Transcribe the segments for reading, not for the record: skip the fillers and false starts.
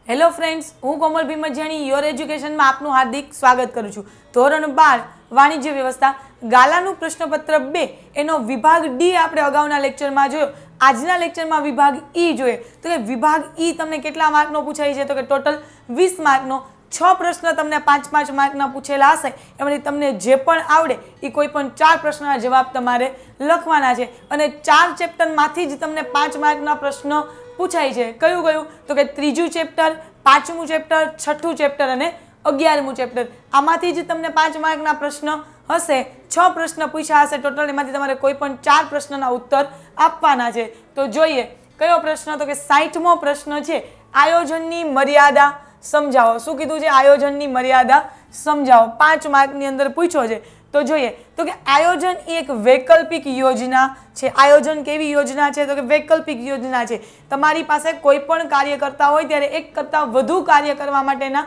Hello friends, હું કોમલ ભીમજિયાણી your એજ્યુકેશનમાં આપનું હાર્દિક સ્વાગત કરું છું. ધોરણ 12 વાણિજ્ય વ્યવસ્થા ગાલાનું પ્રશ્નપત્ર 2 એનો વિભાગ ડી આપણે અગાઉના લેક્ચરમાં જોયો. આજના લેક્ચરમાં વિભાગ ઈ જોઈએ. તો કે વિભાગ ઈ તમને કેટલા માર્કનો પૂછાય છે? તો કે ટોટલ 20 માર્કનો. 6 પ્રશ્ન તમને 5-5 માર્કના પૂછેલા હશે. એમાંથી તમને જે પણ આવડે એ કોઈ પણ 4 પ્રશ્નના જવાબ તમારે લખવાના છે અને 4 ચેપ્ટરમાંથી જ તમને 5 માર્કના પ્રશ્નો પૂછાય છે. કયું કયું? તો કે ત્રીજું ચેપ્ટર, પાંચમું ચેપ્ટર, છઠ્ઠું ચેપ્ટર અને 11મું ચેપ્ટર. આમાંથી જ તમને 5 માર્કના પ્રશ્ન હશે. 6 પ્રશ્ન પૂછ્યા હશે ટોટલ. એમાંથી તમારે કોઈ પણ 4 પ્રશ્નના ઉત્તર આપવાના છે. તો જોઈએ કયો પ્રશ્ન? તો કે 60મો પ્રશ્ન છે, આયોજનની મર્યાદા સમજાવો. શું કીધું છે? આયોજનની મર્યાદા સમજાવો. 5 માર્કની અંદર પૂછ્યો છે. તો જોઈએ તો કે આયોજન એ એક વૈકલ્પિક યોજના છે. આયોજન કેવી યોજના છે? તો કે વૈકલ્પિક યોજના છે. તમારી પાસે કોઈ પણ કાર્ય કરતા હોય ત્યારે એક કરતાં વધુ કાર્ય કરવા માટેના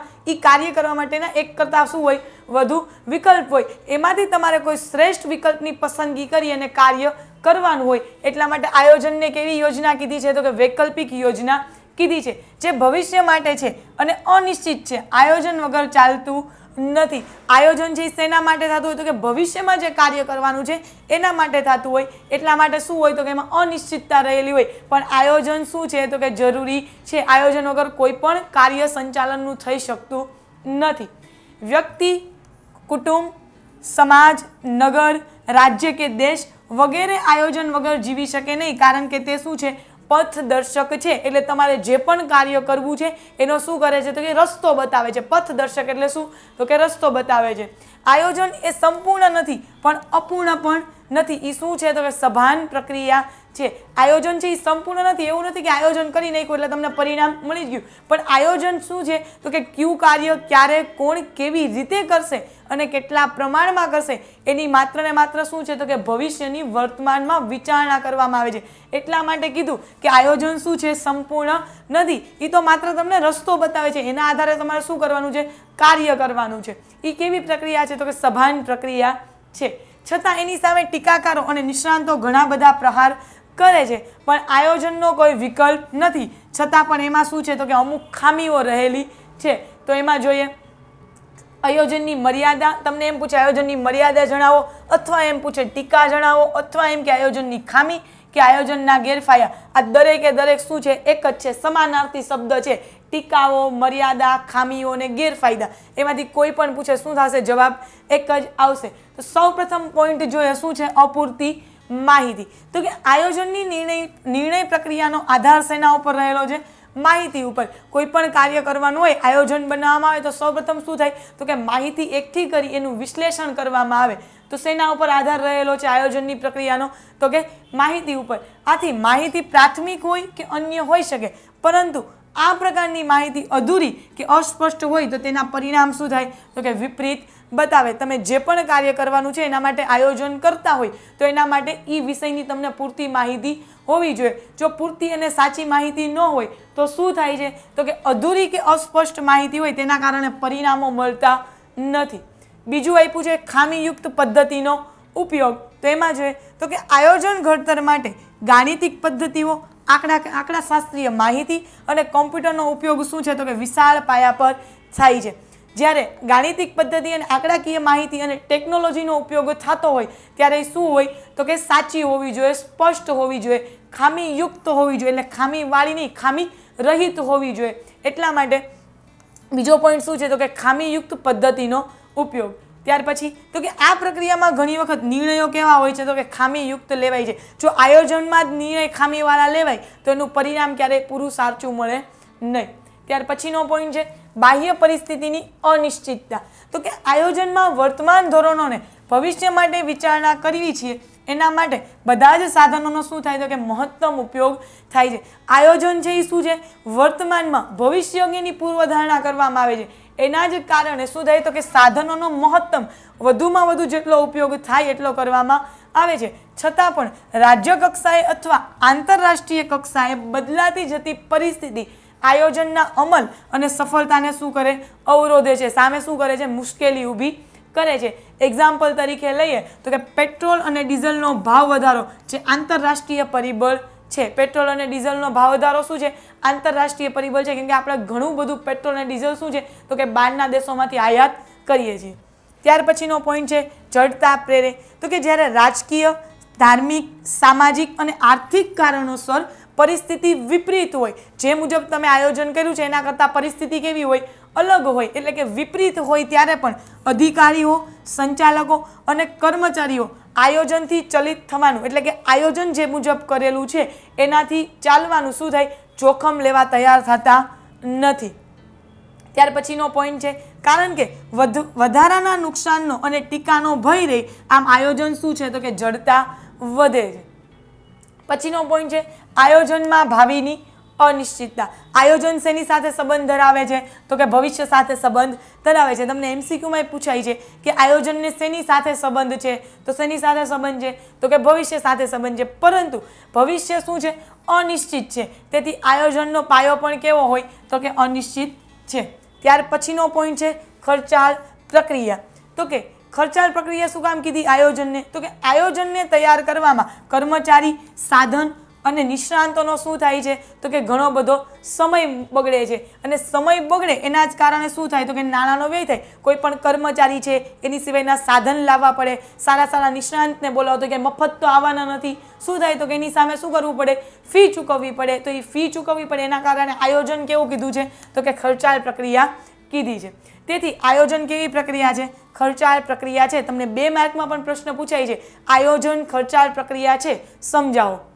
એક કરતાં શું હોય? વધુ વિકલ્પ હોય. એમાંથી તમારે કોઈ શ્રેષ્ઠ વિકલ્પની પસંદગી કરી અને કાર્ય કરવાનું હોય. એટલા માટે આયોજનને કેવી યોજના કીધી છે? તો કે વૈકલ્પિક યોજના કીધી છે, જે ભવિષ્ય માટે છે અને અનિશ્ચિત છે. આયોજન વગર ચાલતું નથી. આયોજન છે શેના માટે થતું હોય? તો કે ભવિષ્યમાં જે કાર્ય કરવાનું છે એના માટે થતું હોય. એટલા માટે શું હોય? તો કે એમાં અનિશ્ચિતતા રહેલી હોય. પણ આયોજન શું છે? તો કે જરૂરી છે. આયોજન વગર કોઈ પણ કાર્ય સંચાલનનું થઈ શકતું નથી. વ્યક્તિ, કુટુંબ, સમાજ, નગર, રાજ્ય કે દેશ વગેરે આયોજન વગર જીવી શકે નહીં. કારણ કે તે શું છે? પથદર્શક છે. એટલે તમારે જે પણ કાર્ય કરવું છે એનો શું કરે છે? તો કે રસ્તો બતાવે છે. પથદર્શક એટલે શું? તો કે રસ્તો બતાવે છે. આયોજન એ સંપૂર્ણ નથી પણ અપૂર્ણ પણ નથી. એ શું છે? તો કે સભાન પ્રક્રિયા છે. આયોજન છે એ સંપૂર્ણ નથી. એવું નથી કે આયોજન કરી નાખ્યું એટલે તમને પરિણામ મળી ગયું. પણ આયોજન શું છે? તો કે કયું કાર્ય ક્યારે, કોણ, કેવી રીતે કરશે અને કેટલા પ્રમાણમાં કરશે એની માત્ર ને માત્ર શું છે? તો કે ભવિષ્યની વર્તમાનમાં વિચારણા કરવામાં આવે છે. એટલા માટે કીધું કે આયોજન શું છે? સંપૂર્ણ નથી. એ તો માત્ર તમને રસ્તો બતાવે છે. એના આધારે તમારે શું કરવાનું છે? કાર્ય કરવાનું છે. એ કેવી પ્રક્રિયા છે? તો કે સભાન પ્રક્રિયા છે. છતાં એની સામે ટીકાકારો અને નિષ્ણાંતો ઘણા બધા પ્રહાર કરે છે. પણ આયોજનનો કોઈ વિકલ્પ નથી. છતાં પણ એમાં શું છે? તો કે અમુક ખામીઓ રહેલી છે. તો એમાં જોઈએ આયોજનની મર્યાદા. તમને એમ પૂછે આયોજનની મર્યાદા જણાવો, અથવા એમ પૂછે ટીકા જણાવો, અથવા એમ કે આયોજનની ખામી કે આયોજનના ગેરફાયદા. આ દરેકે દરેક શું છે? એક જ છે. સમાનાર્થી શબ્દ છે. ટીકાઓ, મર્યાદા, ખામીઓ અને ગેરફાયદા. એમાંથી કોઈ પણ પૂછે શું થશે? જવાબ એક જ આવશે. તો સૌપ્રથમ પોઈન્ટ જોઈએ શું છે? અપૂરતી માહિતી. તો કે આયોજનની નિર્ણય પ્રક્રિયાનો આધાર શેના ઉપર રહેલો છે? માહિતી ઉપર. કોઈ પણ કાર્ય કરવાનું હોય, આયોજન બનાવવામાં આવે તો સૌપ્રથમ શું થાય? તો કે માહિતી એકઠી કરી એનું વિશ્લેષણ કરવામાં આવે. તો શેના ઉપર આધાર રહેલો છે આયોજનની પ્રક્રિયાનો? તો કે માહિતી ઉપર. આથી માહિતી પ્રાથમિક હોય કે અન્ય હોઈ શકે, પરંતુ આ પ્રકારની માહિતી અધૂરી કે અસ્પષ્ટ હોય તો તેના પરિણામ શું થાય? તો કે વિપરીત બતાવે. તમે જે પણ કાર્ય કરવાનું છે એના માટે આયોજન કરતા હોય તો એના માટે એ વિષયની તમને પૂરતી માહિતી હોવી જોઈએ. જો પૂરતી અને સાચી માહિતી ન હોય તો શું થાય છે? તો કે અધૂરી કે અસ્પષ્ટ માહિતી હોય તેના કારણે પરિણામો મળતા નથી. બીજું આપ્યું છે ખામીયુક્ત પદ્ધતિનો ઉપયોગ. તો એમાં જોઈએ તો કે આયોજન ઘડતર માટે ગાણિતિક પદ્ધતિઓ, આંકડાશાસ્ત્રીય માહિતી અને કોમ્પ્યુટરનો ઉપયોગ શું છે? તો કે વિશાળ પાયા પર થાય છે. જ્યારે ગાણિતિક પદ્ધતિ અને આંકડાકીય માહિતી અને ટેકનોલોજીનો ઉપયોગ થતો હોય ત્યારે શું હોય? તો કે સાચી હોવી જોઈએ, સ્પષ્ટ હોવી જોઈએ, ખામીયુક્ત હોવી જોઈએ. એટલે ખામીવાળી નહીં, ખામી રહિત હોવી જોઈએ. એટલા માટે બીજો પોઈન્ટ શું છે? તો કે ખામીયુક્ત પદ્ધતિનો ઉપયોગ. ત્યાર પછી તો કે આ પ્રક્રિયામાં ઘણી વખત નિર્ણયો કેવા હોય છે? તો કે ખામીયુક્ત લેવાય છે. જો આયોજનમાં જ નિર્ણય ખામીવાળા લેવાય તો એનું પરિણામ ક્યારેય પૂરું સાચું મળે નહીં. ત્યાર પછીનો પોઈન્ટ છે બાહ્ય પરિસ્થિતિની અનિશ્ચિતતા. તો કે આયોજનમાં વર્તમાન ધોરણોને ભવિષ્ય માટે વિચારણા કરવી છીએ એના માટે બધા જ સાધનોનો શું થાય? તો કે મહત્તમ ઉપયોગ થાય છે. આયોજન છે એ શું છે? વર્તમાનમાં ભવિષ્ય અંગેની પૂર્વધારણા કરવામાં આવે છે. એના જ કારણે શું થાય? તો કે સાધનોનો મહત્તમ વધુમાં વધુ જેટલો ઉપયોગ થાય એટલો કરવામાં આવે છે. છતાં પણ રાજ્ય કક્ષાએ અથવા આંતરરાષ્ટ્રીય કક્ષાએ બદલાતી જતી પરિસ્થિતિ આયોજનના અમલ અને સફળતાને શું કરે? અવરોધે છે. સામે શું કરે છે? મુશ્કેલી ઊભી કરે છે. એક્ઝામ્પલ તરીકે લઈએ તો કે પેટ્રોલ અને ડીઝલનો ભાવ વધારો જે આંતરરાષ્ટ્રીય પરિબળ છે પેટ્રોલ અને ડીઝલનો ભાવ વધારો શું છે આંતરરાષ્ટ્રીય પરિબળ છે, કેમ કે આપણે ઘણું બધું પેટ્રોલ અને ડીઝલ શું છે તો કે બહારના દેશોમાંથી આયાત કરીએ છીએ. ત્યાર પછીનો પોઈન્ટ છે જડતા પ્રેરે. તો કે જ્યારે રાજકીય, ધાર્મિક, સામાજિક અને આર્થિક કારણોસર પરિસ્થિતિ વિપરીત હોય, જે મુજબ તમે આયોજન કર્યું છે એના કરતાં પરિસ્થિતિ કેવી હોય અલગ હોય, એટલે કે વિપરીત હોય, ત્યારે પણ અધિકારીઓ, સંચાલકો અને કર્મચારીઓ આયોજનથી ચલિત થવાનું, એટલે કે આયોજન જે મુજબ કરેલું છે એનાથી ચાલવાનું શું થાય જોખમ લેવા તૈયાર થતા નથી. ત્યાર પછીનો પોઈન્ટ છે કારણ કે વધારાના નુકસાનનો અને ટીકાનો ભય રહે, આમ આયોજન શું છે તો કે જડતા વધે છે. પછીનો પોઈન્ટ છે આયોજનમાં ભાવિની અનિશ્ચિતતા. આયોજન શેની સાથે સંબંધ ધરાવે છે તો કે ભવિષ્ય સાથે સંબંધ ધરાવે છે. તમને એમસીક્યુમાં પૂછાય છે કે આયોજનને શેની સાથે સંબંધ છે, તો શેની સાથે સંબંધ છે તો કે ભવિષ્ય સાથે સંબંધ છે, પરંતુ ભવિષ્ય શું છે અનિશ્ચિત છે, તેથી આયોજનનો પાયો પણ કેવો હોય તો કે અનિશ્ચિત છે. ત્યાર પછીનો પોઈન્ટ છે ખર્ચાળ પ્રક્રિયા. તો કે ખર્ચાળ પ્રક્રિયા શું કામ કીધી આયોજનને, તો કે આયોજનને તૈયાર કરવામાં કર્મચારી, સાધન અને નિષ્ણાંતોનો શું થાય છે તો કે ઘણો બધો સમય બગડે છે, અને સમય બગડે એના જ કારણે શું થાય તો કે નાણાંનો વ્યય થાય. કોઈ પણ કર્મચારી છે એની સિવાયના સાધન લાવવા પડે, સારા સારા નિષ્ણાંતને બોલાવો, તો કે મફત તો આવવાના નથી, શું થાય તો કે એની સામે શું કરવું પડે ફી ચૂકવવી પડે, તો એ ફી ચૂકવવી પડે, એના કારણે આયોજન કેવું કીધું છે તો કે ખર્ચાળ પ્રક્રિયા કીધી છે. તેથી આયોજન કેવી પ્રક્રિયા છે ખર્ચાળ પ્રક્રિયા છે. તમને 2 માર્કમાં પણ પ્રશ્ન પૂછાય છે આયોજન ખર્ચાળ પ્રક્રિયા છે સમજાવો.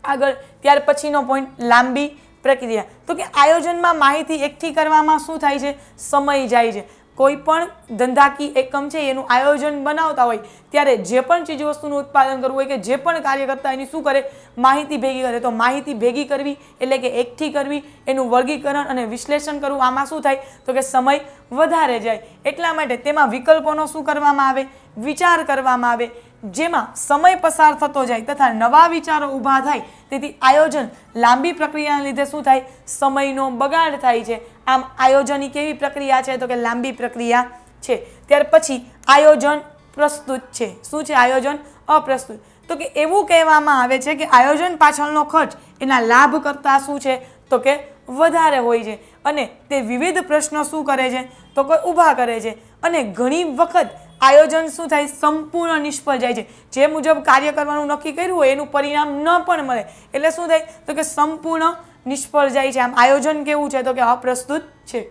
આગળ ત્યાર પછીનો પોઈન્ટ લાંબી પ્રક્રિયા. તો કે આયોજનમાં માહિતી એકઠી કરવામાં શું થાય છે સમય જાય છે. કોઈ પણ ધંધાકીય એકમ છે એનું આયોજન બનાવતા હોય ત્યારે જે પણ ચીજ વસ્તુનું ઉત્પાદન કરવું હોય કે જે પણ કાર્ય કરતા એની શું કરે માહિતી ભેગી કરે. તો માહિતી ભેગી કરવી એટલે કે એકઠી કરવી, એનું વર્ગીકરણ અને વિશ્લેષણ કરવું, આમાં શું થાય તો કે સમય વધારે જાય. એટલા માટે તેમાં વિકલ્પોનો શું કરવામાં આવે વિચાર કરવામાં આવે, જેમાં સમય પસાર થતો જાય તથા નવા વિચારો ઊભા થાય. તેથી આયોજન લાંબી પ્રક્રિયાના લીધે શું થાય સમયનો બગાડ થાય છે. આમ આયોજન કેવી પ્રક્રિયા છે તો કે લાંબી પ્રક્રિયા છે. ત્યાર પછી આયોજન પ્રસ્તુત છે. શું છે આયોજન અપ્રસ્તુત. તો કે એવું કહેવામાં આવે છે કે આયોજન પાછળનો ખર્ચ એના લાભ કરતાં શું છે તો કે વધારે હોય છે, અને તે વિવિધ પ્રશ્નો શું કરે છે તો કે ઊભા કરે છે, અને ઘણી વખત આયોજન શું થાય સંપૂર્ણ નિષ્ફળ જાય છે. જે મુજબ કાર્ય કરવાનું નક્કી કર્યું હોય એનું પરિણામ ન પણ મળે, એટલે શું થાય તો કે સંપૂર્ણ નિષ્ફળ જાય છે. આમ આયોજન કેવું છે તો કે અપ્રસ્તુત છે.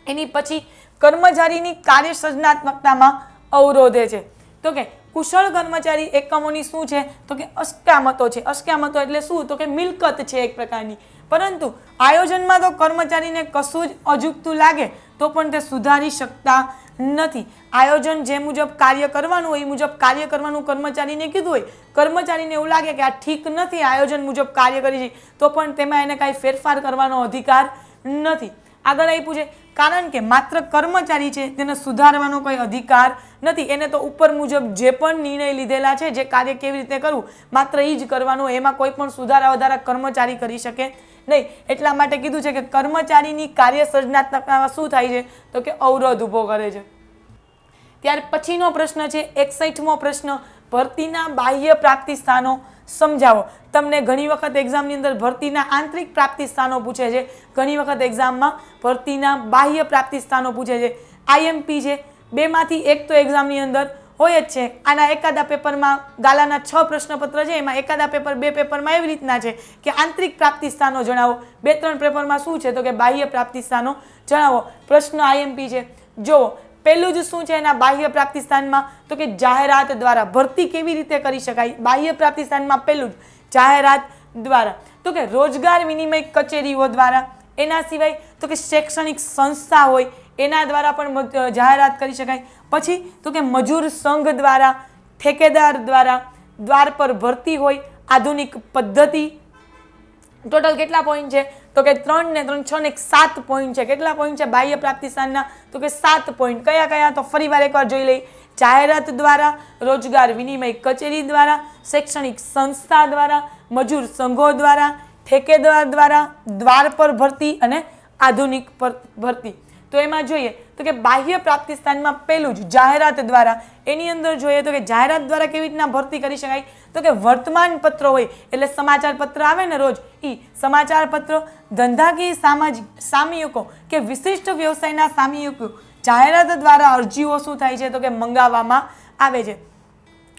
એની પછી કર્મચારીની કાર્ય સર્જનાત્મકતામાં અવરોધે છે. તો કે કુશળ કર્મચારી એકમોની શું છે તો કે અસ્કામતો છે. અસ્કામતો એટલે શું તો કે મિલકત છે એક પ્રકારની, પરંતુ આયોજનમાં તો કર્મચારીને કશું જ અજુગતું લાગે તો પણ તે સુધારી શકતા નથી. આયોજન જે મુજબ કાર્ય કરવાનું હોય એ મુજબ કાર્ય કરવાનું કર્મચારીને કીધું હોય, કર્મચારીને એવું લાગે કે આ ઠીક નથી, આયોજન મુજબ કાર્ય કરી છે, તો પણ તેમાં એને કાંઈ ફેરફાર કરવાનો અધિકાર નથી. આગળ આપ્યું છે કારણ કે માત્ર કર્મચારી છે તેને સુધારવાનો કોઈ અધિકાર નથી. એને તો ઉપર મુજબ જે પણ નિર્ણય લીધેલા છે, જે કાર્ય કેવી રીતે કરવું માત્ર એ જ કરવાનું, એમાં કોઈ પણ સુધારા વધારા કર્મચારી કરી શકે નહીં. એટલા માટે કીધું છે કે કર્મચારીની કાર્ય સર્જનાત્મકતામાં શું થાય છે તો કે અવરોધ ઊભો કરે છે. ત્યાર પછીનો પ્રશ્ન છે 61મો પ્રશ્ન, ભરતીના બાહ્ય પ્રાપ્તિ સ્થાનો સમજાવો. તમને ઘણી વખત એક્ઝામની અંદર ભરતીના આંતરિક પ્રાપ્તિ સ્થાનો પૂછે છે, ઘણી વખત એક્ઝામમાં ભરતીના બાહ્ય પ્રાપ્તિ સ્થાનો પૂછે છે. આઈએમપી છે, 2માંથી 1 તો એક્ઝામની અંદર હોય જ છે. આના એકાદા પેપરમાં ગાલાના 6 પ્રશ્નપત્ર છે, એમાં એકાદા પેપર 2 પેપરમાં એવી રીતના છે કે આંતરિક પ્રાપ્તિ સ્થાનો જણાવો, 2-3 પેપરમાં શું છે તો કે બાહ્ય પ્રાપ્તિ સ્થાનો જણાવો. પ્રશ્ન આઈએમપી છે. જો પહેલું જ શું છે એના બાહ્ય પ્રાપ્તિ સ્થાનમાં તો કે જાહેરાત દ્વારા ભરતી કેવી રીતે કરી શકાય. બાહ્ય પ્રાપ્તિ સ્થાનમાં પહેલું જ જાહેરાત દ્વારા, તો કે રોજગાર વિનિમય કચેરીઓ દ્વારા, એના સિવાય તો કે શૈક્ષણિક સંસ્થા હોય એના દ્વારા પણ જાહેરાત કરી શકાય. પછી તો કે મજૂર સંઘ દ્વારા, ઠેકેદાર દ્વારા, દ્વાર પર ભરતી હોય, આધુનિક પદ્ધતિ. ટોટલ કેટલા પોઈન્ટ છે તો કે 3 ને 3 6 ને 7 પોઈન્ટ છે. કેટલા પોઈન્ટ છે બાહ્ય પ્રાપ્તિ સ્થાનના તો કે 7 પોઈન્ટ. કયા કયા તો ફરી વાર એકવાર જોઈ લઈ. જાહેરાત દ્વારા, રોજગાર વિનિમય કચેરી દ્વારા, શૈક્ષણિક સંસ્થા દ્વારા, મજૂર સંઘો દ્વારા, ઠેકેદાર દ્વારા, દ્વાર પર ભરતી અને આધુનિક ભરતી. તો એમાં જોઈએ તો કે બાહ્ય પ્રાપ્તિ સ્થાનમાં પહેલું જ જાહેરાત દ્વારા, એની અંદર જોઈએ તો કે જાહેરાત દ્વારા કેવી રીતના ભરતી કરી શકાય, તો કે વર્તમાન પત્ર હોય એટલે સમાચાર પત્ર આવે ને રોજ, એ સમાચાર પત્ર, ધંધાકીય સામાજિક સામયિકો કે વિશિષ્ટ વ્યવસાયના સામયિકો જાહેરાત દ્વારા અરજીઓ શું થાય છે તો કે મંગાવવામાં આવે છે.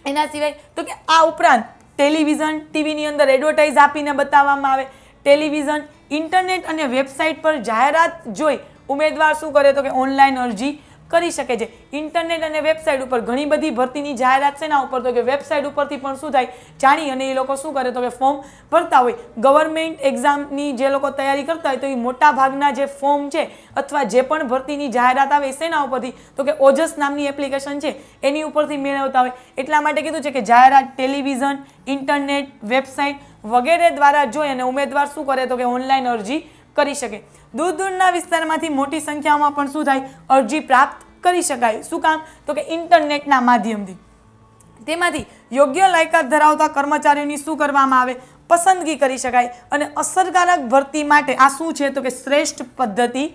એના સિવાય તો કે આ ઉપરાંત ટેલિવિઝન, ટીવીની અંદર એડવર્ટાઇઝ આપીને બતાવવામાં આવે. ટેલિવિઝન, ઇન્ટરનેટ અને વેબસાઇટ પર જાહેરાત જોઈ ઉમેદવાર શું કરે તો કે ઓનલાઈન અરજી કરી શકે છે. ઇન્ટરનેટ અને વેબસાઇટ ઉપર ઘણી બધી ભરતીની જાહેરાત છે, એના ઉપર તો કે વેબસાઇટ ઉપરથી પણ શું થાય જાણી અને એ લોકો શું કરે તો કે ફોર્મ ભરતા હોય. ગવર્મેન્ટ એક્ઝામની જે લોકો તૈયારી કરતા હોય તો એ મોટા ભાગના જે ફોર્મ છે અથવા જે પણ ભરતીની જાહેરાત આવે શેના ઉપરથી તો કે ઓજસ નામની એપ્લિકેશન છે એની ઉપરથી મેળવતા હોય. એટલા માટે કીધું છે કે જાહેરાત ટેલિવિઝન, ઇન્ટરનેટ, વેબસાઇટ વગેરે દ્વારા જોઈ અને ઉમેદવાર શું કરે તો કે ઓનલાઈન અરજી કરી શકે. દૂર દૂરના વિસ્તારમાંથી મોટી સંખ્યામાં પણ શું થાય અરજી પ્રાપ્ત કરી શકાય. શું કામ તો કે ઇન્ટરનેટના માધ્યમથી. તેમાંથી યોગ્ય લાયકાત ધરાવતા કર્મચારીઓની શું કરવામાં આવે પસંદગી કરી શકાય અને અસરકારક ભરતી માટે આ શું છે તો કે શ્રેષ્ઠ પદ્ધતિ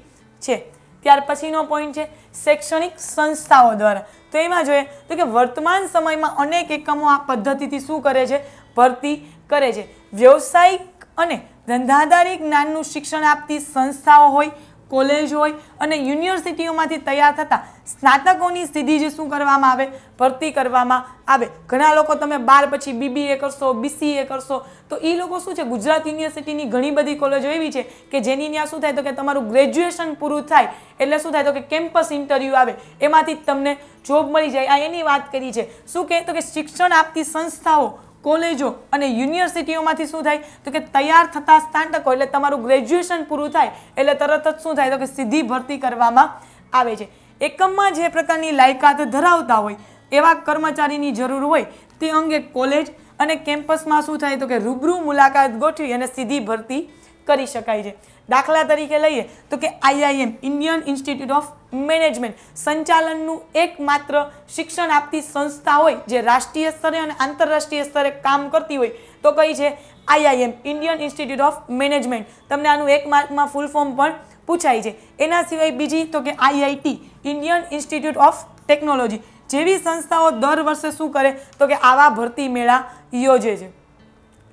છે. ત્યાર પછીનો પોઈન્ટ છે શૈક્ષણિક સંસ્થાઓ દ્વારા. તો એમાં જોઈએ તો કે વર્તમાન સમયમાં અનેક એકમો આ પદ્ધતિથી શું કરે છે ભરતી કરે છે. વ્યવસાયિક અને ધંધાદારી જ્ઞાનનું શિક્ષણ આપતી સંસ્થાઓ હોય, કોલેજ હોય અને યુનિવર્સિટીઓમાંથી તૈયાર થતા સ્નાતકોની સીધી જ શું કરવામાં આવે ભરતી કરવામાં આવે. ઘણા લોકો તમે 12 પછી BBA કરશો, BCA કરશો તો એ લોકો શું છે ગુજરાત યુનિવર્સિટીની ઘણી બધી કોલેજો એવી છે કે જેની ત્યાં શું થાય તો કે તમારું ગ્રેજ્યુએશન પૂરું થાય એટલે શું થાય તો કે કેમ્પસ ઇન્ટરવ્યૂ આવે, એમાંથી જ તમને જોબ મળી જાય. આ એની વાત કરી છે. શું કહે તો કે શિક્ષણ આપતી સંસ્થાઓ, કોલેજો અને યુનિવર્સિટીઓમાંથી શું થાય તો કે તૈયાર થતા સ્નાતકો એટલે તમારું ગ્રેજ્યુએશન પૂરું થાય એટલે તરત જ શું થાય તો કે સીધી ભરતી કરવામાં આવે છે. એકમમાં જે પ્રકારની લાયકાત ધરાવતા હોય એવા કર્મચારીની જરૂર હોય તે અંગે કોલેજ અને કેમ્પસમાં શું થાય તો કે રૂબરૂ મુલાકાત ગોઠવી અને સીધી ભરતી કરી શકાય છે. દાખલા તરીકે લઈએ તો કે IIM Indian Institute of Management સંચાલનનું એકમાત્ર શિક્ષણ આપતી સંસ્થા હોય જે રાષ્ટ્રીય સ્તરે અને આંતરરાષ્ટ્રીય સ્તરે કામ કરતી હોય તો કઈ છે IIM Indian Institute of management. તમને આનું 1 માર્કમાં ફૂલ ફોર્મ પણ પૂછાય છે. એના સિવાય બીજી તો કે IIT Indian Institute of technology જેવી સંસ્થાઓ દર વર્ષે શું કરે તો કે આવા ભરતી મેળા યોજે છે.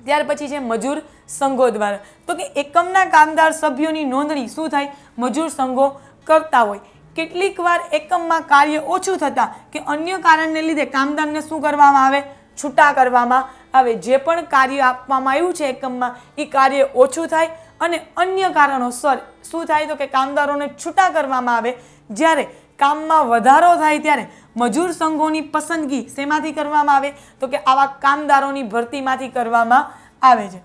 ત્યાર પછી છે મજૂર સંઘો દ્વારા. તો કે એકમના કામદાર સભ્યોની નોંધણી શું થાય મજૂર સંઘો કરતા હોય. કેટલીક વાર એકમમાં કાર્ય ઓછું થતાં કે અન્ય કારણને લીધે કામદારને શું કરવામાં આવે છૂટા કરવામાં આવે. જે પણ કાર્ય આપવામાં આવ્યું છે એકમમાં એ કાર્ય ઓછું થાય અને અન્ય કારણોસર શું થાય તો કે કામદારોને છૂટા કરવામાં આવે. જ્યારે કામમાં વધારો થાય ત્યારે મજૂર સંઘોની પસંદગી શેમાંથી કરવામાં આવે તો કે આવા કામદારોની ભરતીમાંથી કરવામાં આવે છે.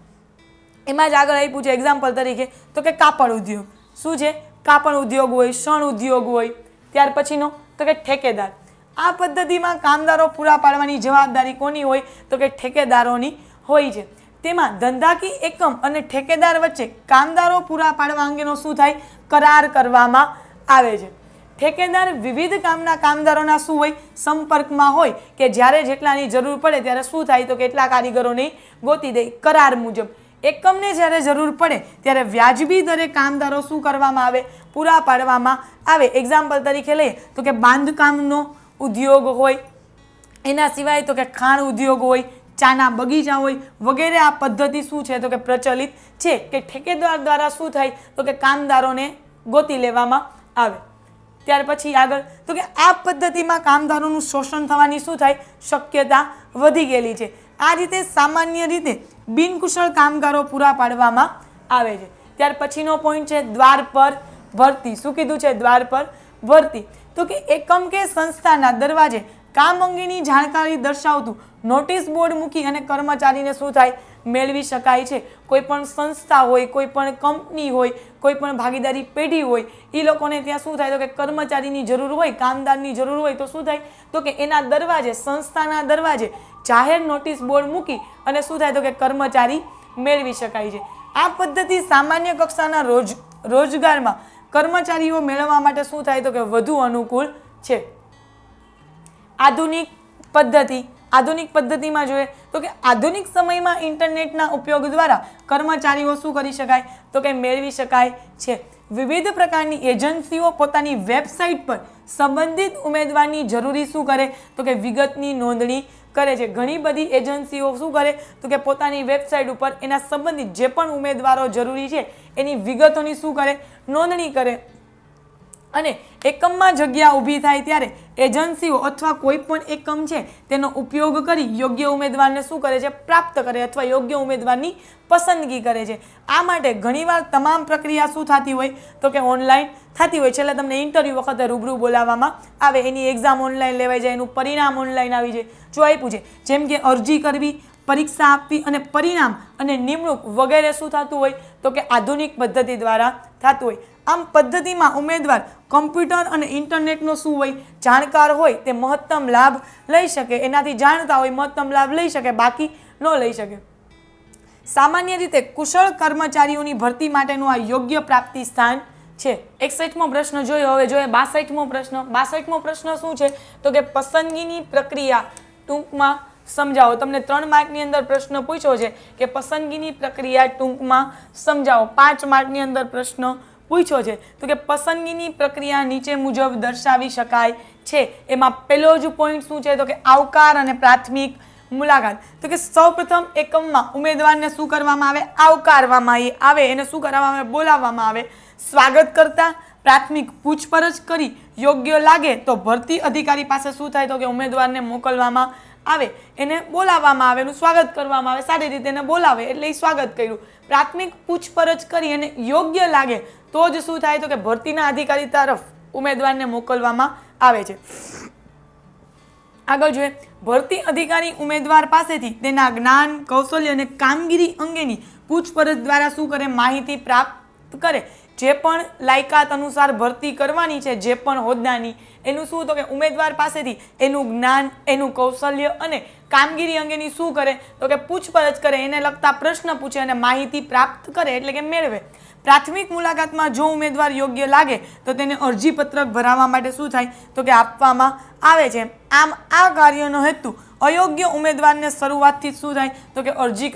એમાં જ આગળ આપ્યું છે એક્ઝામ્પલ તરીકે તો કે કાપડ ઉદ્યોગ. શું છે કાપડ ઉદ્યોગ હોય, શણ ઉદ્યોગ હોય. ત્યાર પછીનો તો કે ઠેકેદાર. આ પદ્ધતિમાં કામદારો પૂરા પાડવાની જવાબદારી કોની હોય તો કે ઠેકેદારોની હોય છે. તેમાં ધંધાકીય એકમ અને ઠેકેદાર વચ્ચે કામદારો પૂરા પાડવા અંગેનો શું થાય કરાર કરવામાં આવે છે. ઠેકેદાર વિવિધ કામના કામદારોના શું હોય સંપર્કમાં હોય કે જ્યારે જેટલાની જરૂર પડે ત્યારે શું થાય તો કેટલા કારીગરોને ગોતી દે કરાર મુજબ. એકમને જ્યારે જરૂર પડે ત્યારે વ્યાજબી દરે કામદારો શું કરવામાં આવે પૂરા પાડવામાં આવે. એક્ઝામ્પલ તરીકે લઈએ તો કે બાંધકામનો ઉદ્યોગ હોય, એના સિવાય તો કે ખાણ ઉદ્યોગ હોય, ચાના બગીચા હોય વગેરે. આ પદ્ધતિ શું છે તો કે પ્રચલિત છે કે ઠેકેદાર દ્વારા શું થાય તો કે કામદારોને ગોતી લેવામાં આવે. ત્યાર પછી આગળ તો કે આ પદ્ધતિમાં કામદારોનું શોષણ થવાની શું થાય શક્યતા વધી ગયેલી છે. આ રીતે સામાન્ય રીતે બિનકુશળ કામગારો પૂરા પાડવામાં આવે છે. ત્યાર પછીનો પોઈન્ટ છે દ્વાર પર ભરતી. શું કીધું છે દ્વાર પર ભરતી તો કે એકમ કે સંસ્થાના દરવાજે કામ અંગેની જાણકારી દર્શાવતું નોટિસ બોર્ડ મૂકી અને કર્મચારીને શું થાય મેળવી શકાય છે. કોઈ પણ સંસ્થા હોય, કોઈ પણ કંપની હોય, કોઈ પણ ભાગીદારી પેઢી હોય એ લોકોને ત્યાં શું થાય તો કે કર્મચારીની જરૂર હોય, કામદારની જરૂર હોય તો શું થાય તો કે એના દરવાજે સંસ્થાના દરવાજે જાહેર નોટિસ બોર્ડ મૂકી અને શું થાય તો કે કર્મચારી મેળવી શકાય છે. આ પદ્ધતિ સામાન્ય કક્ષાના રોજગારમાં કર્મચારીઓ મેળવવા માટે શું થાય તો કે વધુ અનુકૂળ છે. આધુનિક પદ્ધતિ આધુનિક પદ્ધતિમાં જોઈએ તો કે આધુનિક સમયમાં ઇન્ટરનેટના ઉપયોગ દ્વારા કર્મચારીઓ શું કરી શકાય તો કે મેળવી શકાય છે. વિવિધ પ્રકારની એજન્સીઓ પોતાની વેબસાઇટ પર સંબંધિત ઉમેદવારની જરૂરી શું કરે તો કે વિગતની નોંધણી કરે છે. ઘણી બધી એજન્સીઓ શું કરે તો કે પોતાની વેબસાઇટ ઉપર એના સંબંધિત જે પણ ઉમેદવારો જરૂરી છે એની વિગતોની શું કરે નોંધણી કરે અને એકમમાં જગ્યા ઊભી થાય ત્યારે એજન્સીઓ અથવા કોઈ પણ એકમ છે તેનો ઉપયોગ કરી યોગ્ય ઉમેદવારને શું કરે છે પ્રાપ્ત કરે અથવા યોગ્ય ઉમેદવારની પસંદગી કરે છે. આ માટે ઘણીવાર તમામ પ્રક્રિયા શું થતી હોય તો કે ઓનલાઈન થતી હોય. છેલ્લે તમને ઇન્ટરવ્યૂ વખતે રૂબરૂ બોલાવવામાં આવે, એની એક્ઝામ ઓનલાઈન લેવાઈ જાય, એનું પરિણામ ઓનલાઈન આવી જાય. જો આપ્યું છે જેમ કે અરજી કરવી, પરીક્ષા આપવી અને પરિણામ અને નિમણૂક વગેરે શું થતું હોય તો કે આધુનિક પદ્ધતિ દ્વારા થતું હોય. આમ પદ્ધતિમાં ઉમેદવાર કમ્પ્યુટર અને ઇન્ટરનેટનો શું હોય જાણકાર હોય તે મહત્તમ લાભ લઈ શકે, એનાથી જાણતા હોય મહત્તમ લાભ લઈ શકે, બાકી ન લઈ શકે. સામાન્ય રીતે કુશળ કર્મચારીઓની ભરતી માટેનું આ યોગ્ય પ્રાપ્તિ સ્થાન છે. 61મો પ્રશ્ન જોયો. હવે જોઈએ 62મો પ્રશ્ન. 62મો પ્રશ્ન શું છે તો કે પસંદગીની પ્રક્રિયા ટૂંકમાં સમજાવો. તમને 3 માર્કની અંદર પ્રશ્ન પૂછ્યો છે કે પસંદગીની પ્રક્રિયા ટૂંકમાં સમજાવો. 5 માર્કની અંદર પ્રશ્ન પૂછ્યો છે તો કે પસંદગીની પ્રક્રિયા નીચે મુજબ દર્શાવી શકાય છે. એમાં પહેલો જ પોઈન્ટ શું છે તો કે આવકાર અને પ્રાથમિક મુલાકાત. તો કે સૌપ્રથમ એકમમાં ઉમેદવારને શું કરવામાં આવે આવકારવામાં આવે, એને શું કરવામાં આવે બોલાવવામાં આવે. સ્વાગત કરતા પ્રાથમિક પૂછપરછ કરી યોગ્ય લાગે તો ભરતી અધિકારી પાસે શું થાય તો કે ઉમેદવારને મોકલવામાં આવે, એને બોલાવવામાં આવે, એનું સ્વાગત કરવામાં આવે, સારી રીતે એને બોલાવે એટલે એ સ્વાગત કર્યું. પ્રાથમિક પૂછપરછ કરી અને યોગ્ય લાગે તો જ શું થાય તો કે ભરતીના અધિકારી તરફ ઉમેદવારને મોકલવામાં આવે છે. આગળ જોઈએ ભરતી અધિકારી ઉમેદવાર પાસેથી તેના જ્ઞાન, કૌશલ્ય અને કામગીરી અંગેની પૂછપરછ દ્વારા શું કરે માહિતી પ્રાપ્ત કરે. જે પણ લાયકાત અનુસાર ભરતી કરવાની છે જે પણ હોદ્દાની એનું શું તો કે ઉમેદવાર પાસેથી એનું જ્ઞાન, એનું કૌશલ્ય અને કામગીરી અંગેની શું કરે તો કે પૂછપરછ કરે, એને લગતા પ્રશ્ન પૂછે અને માહિતી પ્રાપ્ત કરે એટલે કે મેળવે. પ્રાથમિક મુલાકાતમાં જો ઉમેદવાર યોગ્ય લાગે તો તેને અરજીપત્રક ભરાવવા માટે શું થાય તો કે આપવામાં આવે છે. આમ આ કાર્યનો હેતુ અયોગ્ય ઉમેદવારને શરૂઆતથી શું થાય તો કે અરજી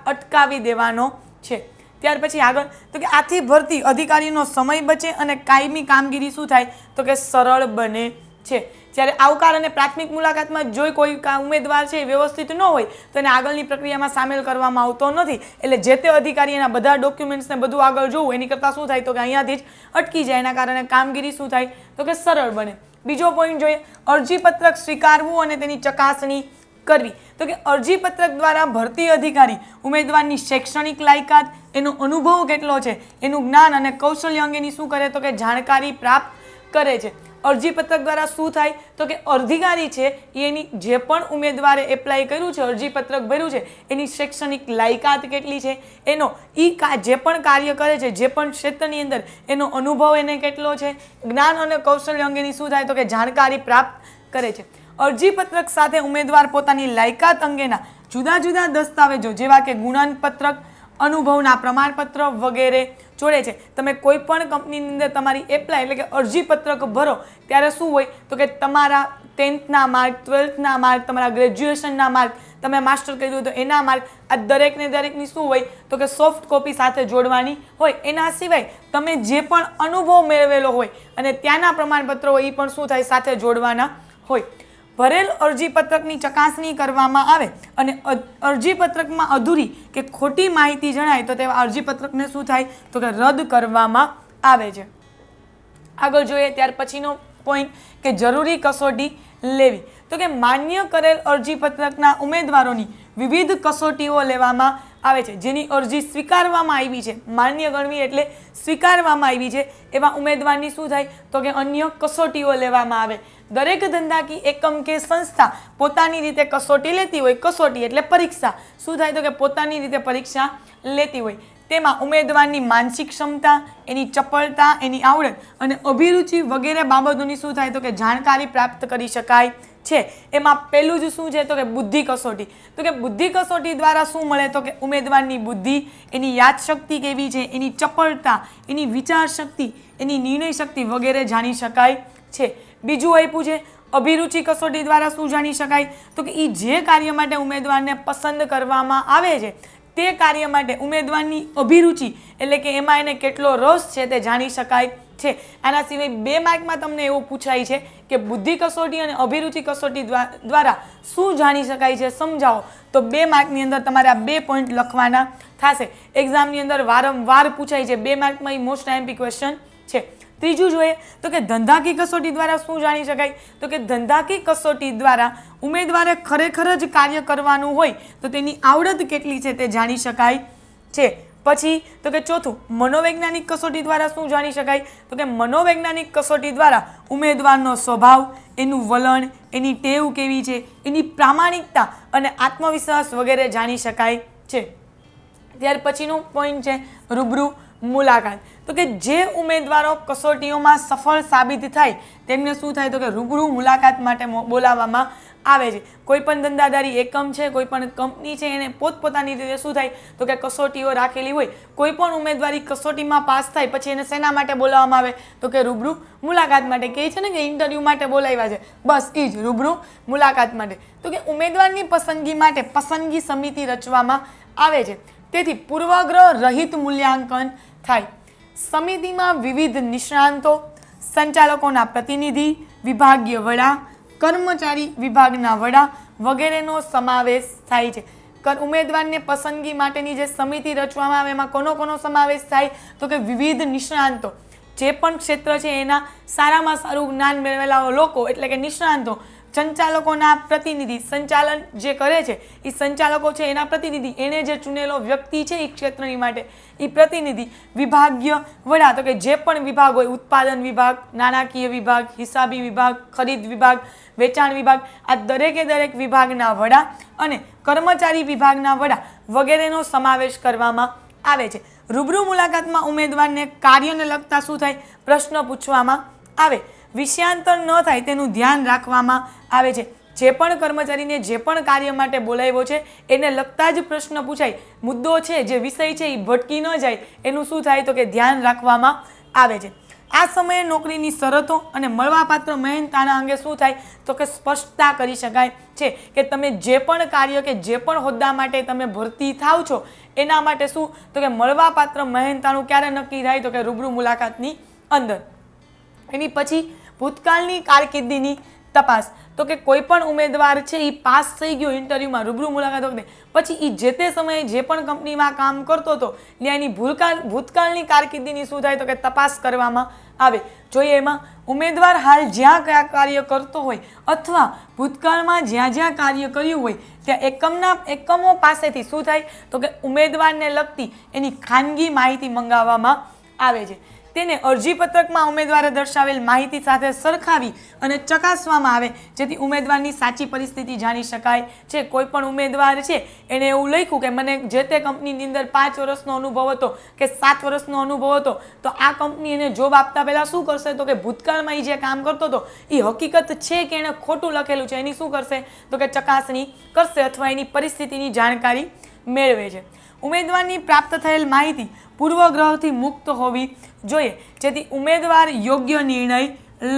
અટકાવી દેવાનો છે. ત્યાર પછી આગળ તો કે આથી ભરતી અધિકારીનો સમય બચે અને કાયમી કામગીરી શું થાય તો કે સરળ બને છે. જ્યારે આવકાર અને પ્રાથમિક મુલાકાતમાં જો કોઈ ઉમેદવાર છે વ્યવસ્થિત ન હોય તો એને આગળની પ્રક્રિયામાં સામેલ કરવામાં આવતો નથી. એટલે જે તે અધિકારી એના બધા ડોક્યુમેન્ટ્સને બધું આગળ જોવું એની કરતાં શું થાય તો કે અહીંયાથી જ અટકી જાય, એના કારણે કામગીરી શું થાય તો કે સરળ બને. બીજો પોઈન્ટ જોઈએ અરજીપત્રક સ્વીકારવું અને તેની ચકાસણી કરવી. તો કે અરજીપત્રક દ્વારા ભરતી અધિકારી ઉમેદવારની શૈક્ષણિક લાયકાત, એનો અનુભવ કેટલો છે, એનું જ્ઞાન અને કૌશલ્ય અંગેની શું કરે તો કે જાણકારી પ્રાપ્ત કરે છે. અરજીપત્રક દ્વારા શું થાય તો કે અધિકારી છે એની જે પણ ઉમેદવારે એપ્લાય કર્યું છે, અરજીપત્રક ભર્યું છે, એની શૈક્ષણિક લાયકાત કેટલી છે, એનો જે પણ કાર્ય કરે છે, જે પણ ક્ષેત્રની અંદર એનો અનુભવ એને કેટલો છે, જ્ઞાન અને કૌશલ્ય અંગેની શું થાય તો કે જાણકારી પ્રાપ્ત કરે છે. અરજીપત્રક સાથે ઉમેદવાર પોતાની લાયકાત અંગેના જુદા જુદા દસ્તાવેજો જેવા કે ગુણાંકપત્રક, અનુભવના પ્રમાણપત્ર વગેરે જોડે છે. તમે કોઈ પણ કંપનીની અંદર તમારી એપ્લાય એટલે કે અરજીપત્રક ભરો ત્યારે શું હોય તો કે તમારા 10થના માર્ક, 12થના માર્ક, તમારા ગ્રેજ્યુએશનના માર્ક, તમે માસ્ટર કર્યું તો એના માર્ક, આ દરેકની શું હોય તો કે સોફ્ટ કોપી સાથે જોડવાની હોય. એના સિવાય તમે જે પણ અનુભવ મેળવેલો હોય અને ત્યાંના પ્રમાણપત્રો હોય એ પણ શું થાય સાથે જોડવાના હોય. ભરેલ અરજીપત્રકની ચકાસણી કરવામાં આવે અને અરજીપત્રકમાં અધૂરી કે ખોટી માહિતી જણાય તો તેવા અરજીપત્રકને શું થાય તો કે રદ કરવામાં આવે છે. આગળ જોઈએ ત્યાર પછીનો પોઈન્ટ કે જરૂરી કસોટી લેવી. તો કે માન્ય કરેલ અરજીપત્રકના ઉમેદવારોની વિવિધ કસોટીઓ લેવામાં આવે છે. જેની અરજી સ્વીકારવામાં આવી છે, માન્ય ગણવી એટલે સ્વીકારવામાં આવી છે એવા ઉમેદવારની શું થાય તો કે અન્ય કસોટીઓ લેવામાં આવે. દરેક ધંધાકી એકમ કે સંસ્થા પોતાની રીતે કસોટી લેતી હોય. કસોટી એટલે પરીક્ષા. શું થાય તો કે પોતાની રીતે પરીક્ષા લેતી હોય. તેમાં ઉમેદવારની માનસિક ક્ષમતા, એની ચપળતા, એની આવડત અને અભિરુચિ વગેરે બાબતોની શું થાય તો કે જાણકારી પ્રાપ્ત કરી શકાય છે. એમાં પહેલું જ શું છે તો કે બુદ્ધિ કસોટી. તો કે બુદ્ધિ કસોટી દ્વારા શું મળે તો કે ઉમેદવારની બુદ્ધિ, એની યાદશક્તિ કેવી છે, એની ચપળતા, એની વિચાર શક્તિ, એની નિર્ણય શક્તિ વગેરે જાણી શકાય છે. બીજું આપ્યું છે અભિરુચિ કસોટી દ્વારા શું જાણી શકાય? તો કે એ જે કાર્ય માટે ઉમેદવારને પસંદ કરવામાં આવે છે તે કાર્ય માટે ઉમેદવારની અભિરુચિ એટલે કે એમાં એને કેટલો રસ છે તે જાણી શકાય છે. આના સિવાય 2 માર્કમાં તમને એવું પૂછાય છે કે બુદ્ધિ કસોટી અને અભિરુચિ કસોટી દ્વારા શું જાણી શકાય છે સમજાવો. તો 2 માર્કની અંદર તમારે આ 2 પોઈન્ટ લખવાના થશે. એક્ઝામની અંદર વારંવાર પૂછાય છે, 2 માર્કમાં એ મોસ્ટ આઈએમપી ક્વેશ્ચન છે. ત્રીજું જોઈએ તો કે ધંધાકી કસોટી દ્વારા શું જાણી શકાય? તો કે ધંધાકી કસોટી દ્વારા ઉમેદવારે ખરેખર જ કાર્ય કરવાનું હોય તો તેની આવડત કેટલી છે તે જાણી શકાય છે. પછી તો કે ચોથું, મનોવૈજ્ઞાનિક કસોટી દ્વારા શું જાણી શકાય? તો કે મનોવૈજ્ઞાનિક કસોટી દ્વારા ઉમેદવારનો સ્વભાવ, એનું વલણ, એની ટેવ કેવી છે, એની પ્રામાણિકતા અને આત્મવિશ્વાસ વગેરે જાણી શકાય છે. ત્યાર પછીનું પોઈન્ટ છે રૂબરૂ મુલાકાત. તો કે જે ઉમેદવારો કસોટીઓમાં સફળ સાબિત થાય તેમને શું થાય? તો કે રૂબરૂ મુલાકાત માટે બોલાવવામાં આવે છે. કોઈ પણ ધંધાદારી એકમ છે, કોઈ પણ કંપની છે, એને પોતપોતાની રીતે શું થાય? તો કે કસોટીઓ રાખેલી હોય. કોઈ પણ ઉમેદવારી કસોટીમાં પાસ થાય પછી એને શેના માટે બોલાવવામાં આવે? તો કે રૂબરૂ મુલાકાત માટે. કહે છે ને કે ઇન્ટરવ્યૂ માટે બોલાવ્યા છે, બસ એ જ રૂબરૂ મુલાકાત માટે. તો કે ઉમેદવારની પસંદગી માટે પસંદગી સમિતિ રચવામાં આવે છે. તેથી પૂર્વગ્રહ રહિત મૂલ્યાંકન થાય. સમિતિમાં વિવિધ નિષ્ણાંતો, સંચાલકોના પ્રતિનિધિ, વિભાગીય વડા, કર્મચારી વિભાગના વડા વગેરેનો સમાવેશ થાય છે. ઉમેદવારને પસંદગી માટેની જે સમિતિ રચવામાં આવે એમાં કોનો સમાવેશ થાય? તો કે વિવિધ નિષ્ણાંતો, જે પણ ક્ષેત્ર છે એના સારામાં સારું જ્ઞાન મેળવેલા લોકો એટલે કે નિષ્ણાંતો, સંચાલકોના પ્રતિનિધિ, સંચાલન જે કરે છે એ સંચાલકો છે એના પ્રતિનિધિ, એને જે ચૂનેલો વ્યક્તિ છે એ ક્ષેત્રની માટે એ પ્રતિનિધિ, વિભાગીય વડા તો કે જે પણ વિભાગ હોય, ઉત્પાદન વિભાગ, નાણાકીય વિભાગ, હિસાબી વિભાગ, ખરીદ વિભાગ, વેચાણ વિભાગ, આ દરેક વિભાગના વડા અને કર્મચારી વિભાગના વડા વગેરેનો સમાવેશ કરવામાં આવે છે. રૂબરૂ મુલાકાતમાં ઉમેદવારને કાર્યને લગતા શું થાય? પ્રશ્ન પૂછવામાં આવે. વિષયાંતર ન થાય તેનું ધ્યાન રાખવામાં આવે છે. જે પણ કર્મચારીને જે પણ કાર્ય માટે બોલાવ્યો છે એને લગતા જ પ્રશ્ન પૂછાય. મુદ્દો છે, જે વિષય છે એ ભટકી ન જાય એનું શું થાય? તો કે ધ્યાન રાખવામાં આવે છે. આ સમયે નોકરીની શરતો અને મળવાપાત્ર મહેનતાણા અંગે શું થાય? તો કે સ્પષ્ટતા કરી શકાય છે કે તમે જે પણ કાર્ય કે જે પણ હોદ્દા માટે તમે ભરતી થાવ છો એના માટે શું? તો કે મળવાપાત્ર મહેનતાણું ક્યારે નક્કી થાય? તો કે રૂબરૂ મુલાકાતની અંદર. એની પછી ભૂતકાળની કારકિર્દીની તપાસ. તો કે કોઈ પણ ઉમેદવાર છે એ પાસ થઈ ગયો ઇન્ટરવ્યૂમાં રૂબરૂ મુલાકાત વખતે, પછી એ જે તે સમયે જે પણ કંપનીમાં કામ કરતો હતો ત્યાં એની ભૂતકાળની કારકિર્દીની શું થાય? તો કે તપાસ કરવામાં આવે. જોઈએ એમાં ઉમેદવાર હાલ જ્યાં કયા કાર્ય કરતો હોય અથવા ભૂતકાળમાં જ્યાં કાર્ય કર્યું હોય ત્યાં એકમો પાસેથી શું થાય? તો કે ઉમેદવારને લગતી એની ખાનગી માહિતી મંગાવવામાં આવે છે. તેને અરજીપત્રકમાં ઉમેદવારે દર્શાવેલ માહિતી સાથે સરખાવી અને ચકાસવામાં આવે જેથી ઉમેદવારની સાચી પરિસ્થિતિ જાણી શકાય છે. કોઈ પણ ઉમેદવાર છે એને એવું લખ્યું કે મને જે તે કંપનીની અંદર 5 વર્ષનો અનુભવ હતો કે 7 વર્ષનો અનુભવ હતો, તો આ કંપની એને જોબ આપતા પહેલાં શું કરશે? તો કે ભૂતકાળમાં એ જે કામ કરતો હતો એ હકીકત છે કે એણે ખોટું લખેલું છે એની શું કરશે? તો કે ચકાસણી કરશે અથવા એની પરિસ્થિતિની જાણકારી મેળવે છે. ઉમેદવારની પ્રાપ્ત થયેલ માહિતી પૂર્વગ્રહથી મુક્ત હોવી જોઈએ જેથી ઉમેદવાર યોગ્ય નિર્ણય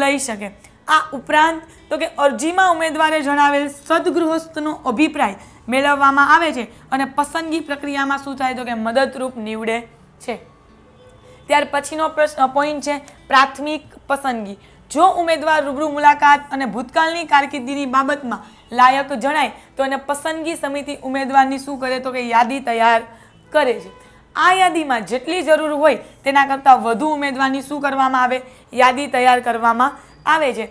લઈ શકે. આ ઉપરાંત તો કે અરજીમાં ઉમેદવારે જણાવેલ સદગૃહસ્થનો અભિપ્રાય મેળવવામાં આવે છે અને પસંદગી પ્રક્રિયામાં શું થાય? તો કે મદદરૂપ નીવડે છે. ત્યાર પછીનો પોઈન્ટ છે પ્રાથમિક પસંદગી. જો ઉમેદવાર રૂબરૂ મુલાકાત અને ભૂતકાળની કારકિર્દીની બાબતમાં લાયક જણાય તો એને પસંદગી સમિતિ ઉમેદવારની શું કરે? તો કે યાદી તૈયાર કરે છે. આ યાદીમાં જેટલી જરૂર હોય તેના કરતાં વધુ ઉમેદવારની શું કરવામાં આવે? યાદી તૈયાર કરવામાં આવે છે.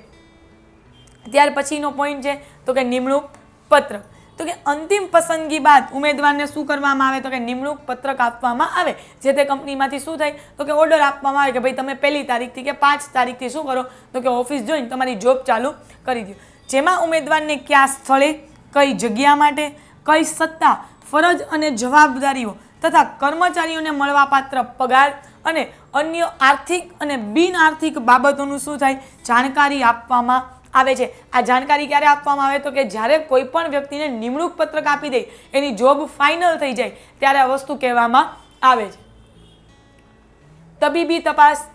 ત્યાર પછીનો પોઈન્ટ છે તો કે નિમણૂક પત્રક. તો કે અંતિમ પસંદગી બાદ ઉમેદવારને શું કરવામાં આવે? તો કે નિમણૂક પત્રક આપવામાં આવે. જે તે કંપનીમાંથી શું થાય? તો કે ઓર્ડર આપવામાં આવે કે ભાઈ તમે 1 તારીખથી કે 5 તારીખથી શું કરો? તો કે ઓફિસ જોઈને તમારી જોબ ચાલુ કરી દો. જેમાં ઉમેદવારને કયા સ્થળે, કઈ જગ્યા માટે, કઈ સત્તા, ફરજ અને જવાબદારીઓ તથા કર્મચારીઓને મળવાપાત્ર પગાર અને અન્ય આર્થિક અને બિન આર્થિક બાબતોનું શું થાય? જાણકારી આપવામાં આવે છે. આ જાણકારી ક્યારે આપવામાં આવે? તો કે જ્યારે કોઈ પણ વ્યક્તિને નિમણૂક પત્રક આપી દે, એની જોબ ફાઇનલ થઈ જાય ત્યારે આ વસ્તુ કહેવામાં આવે છે. તબીબી તપાસ.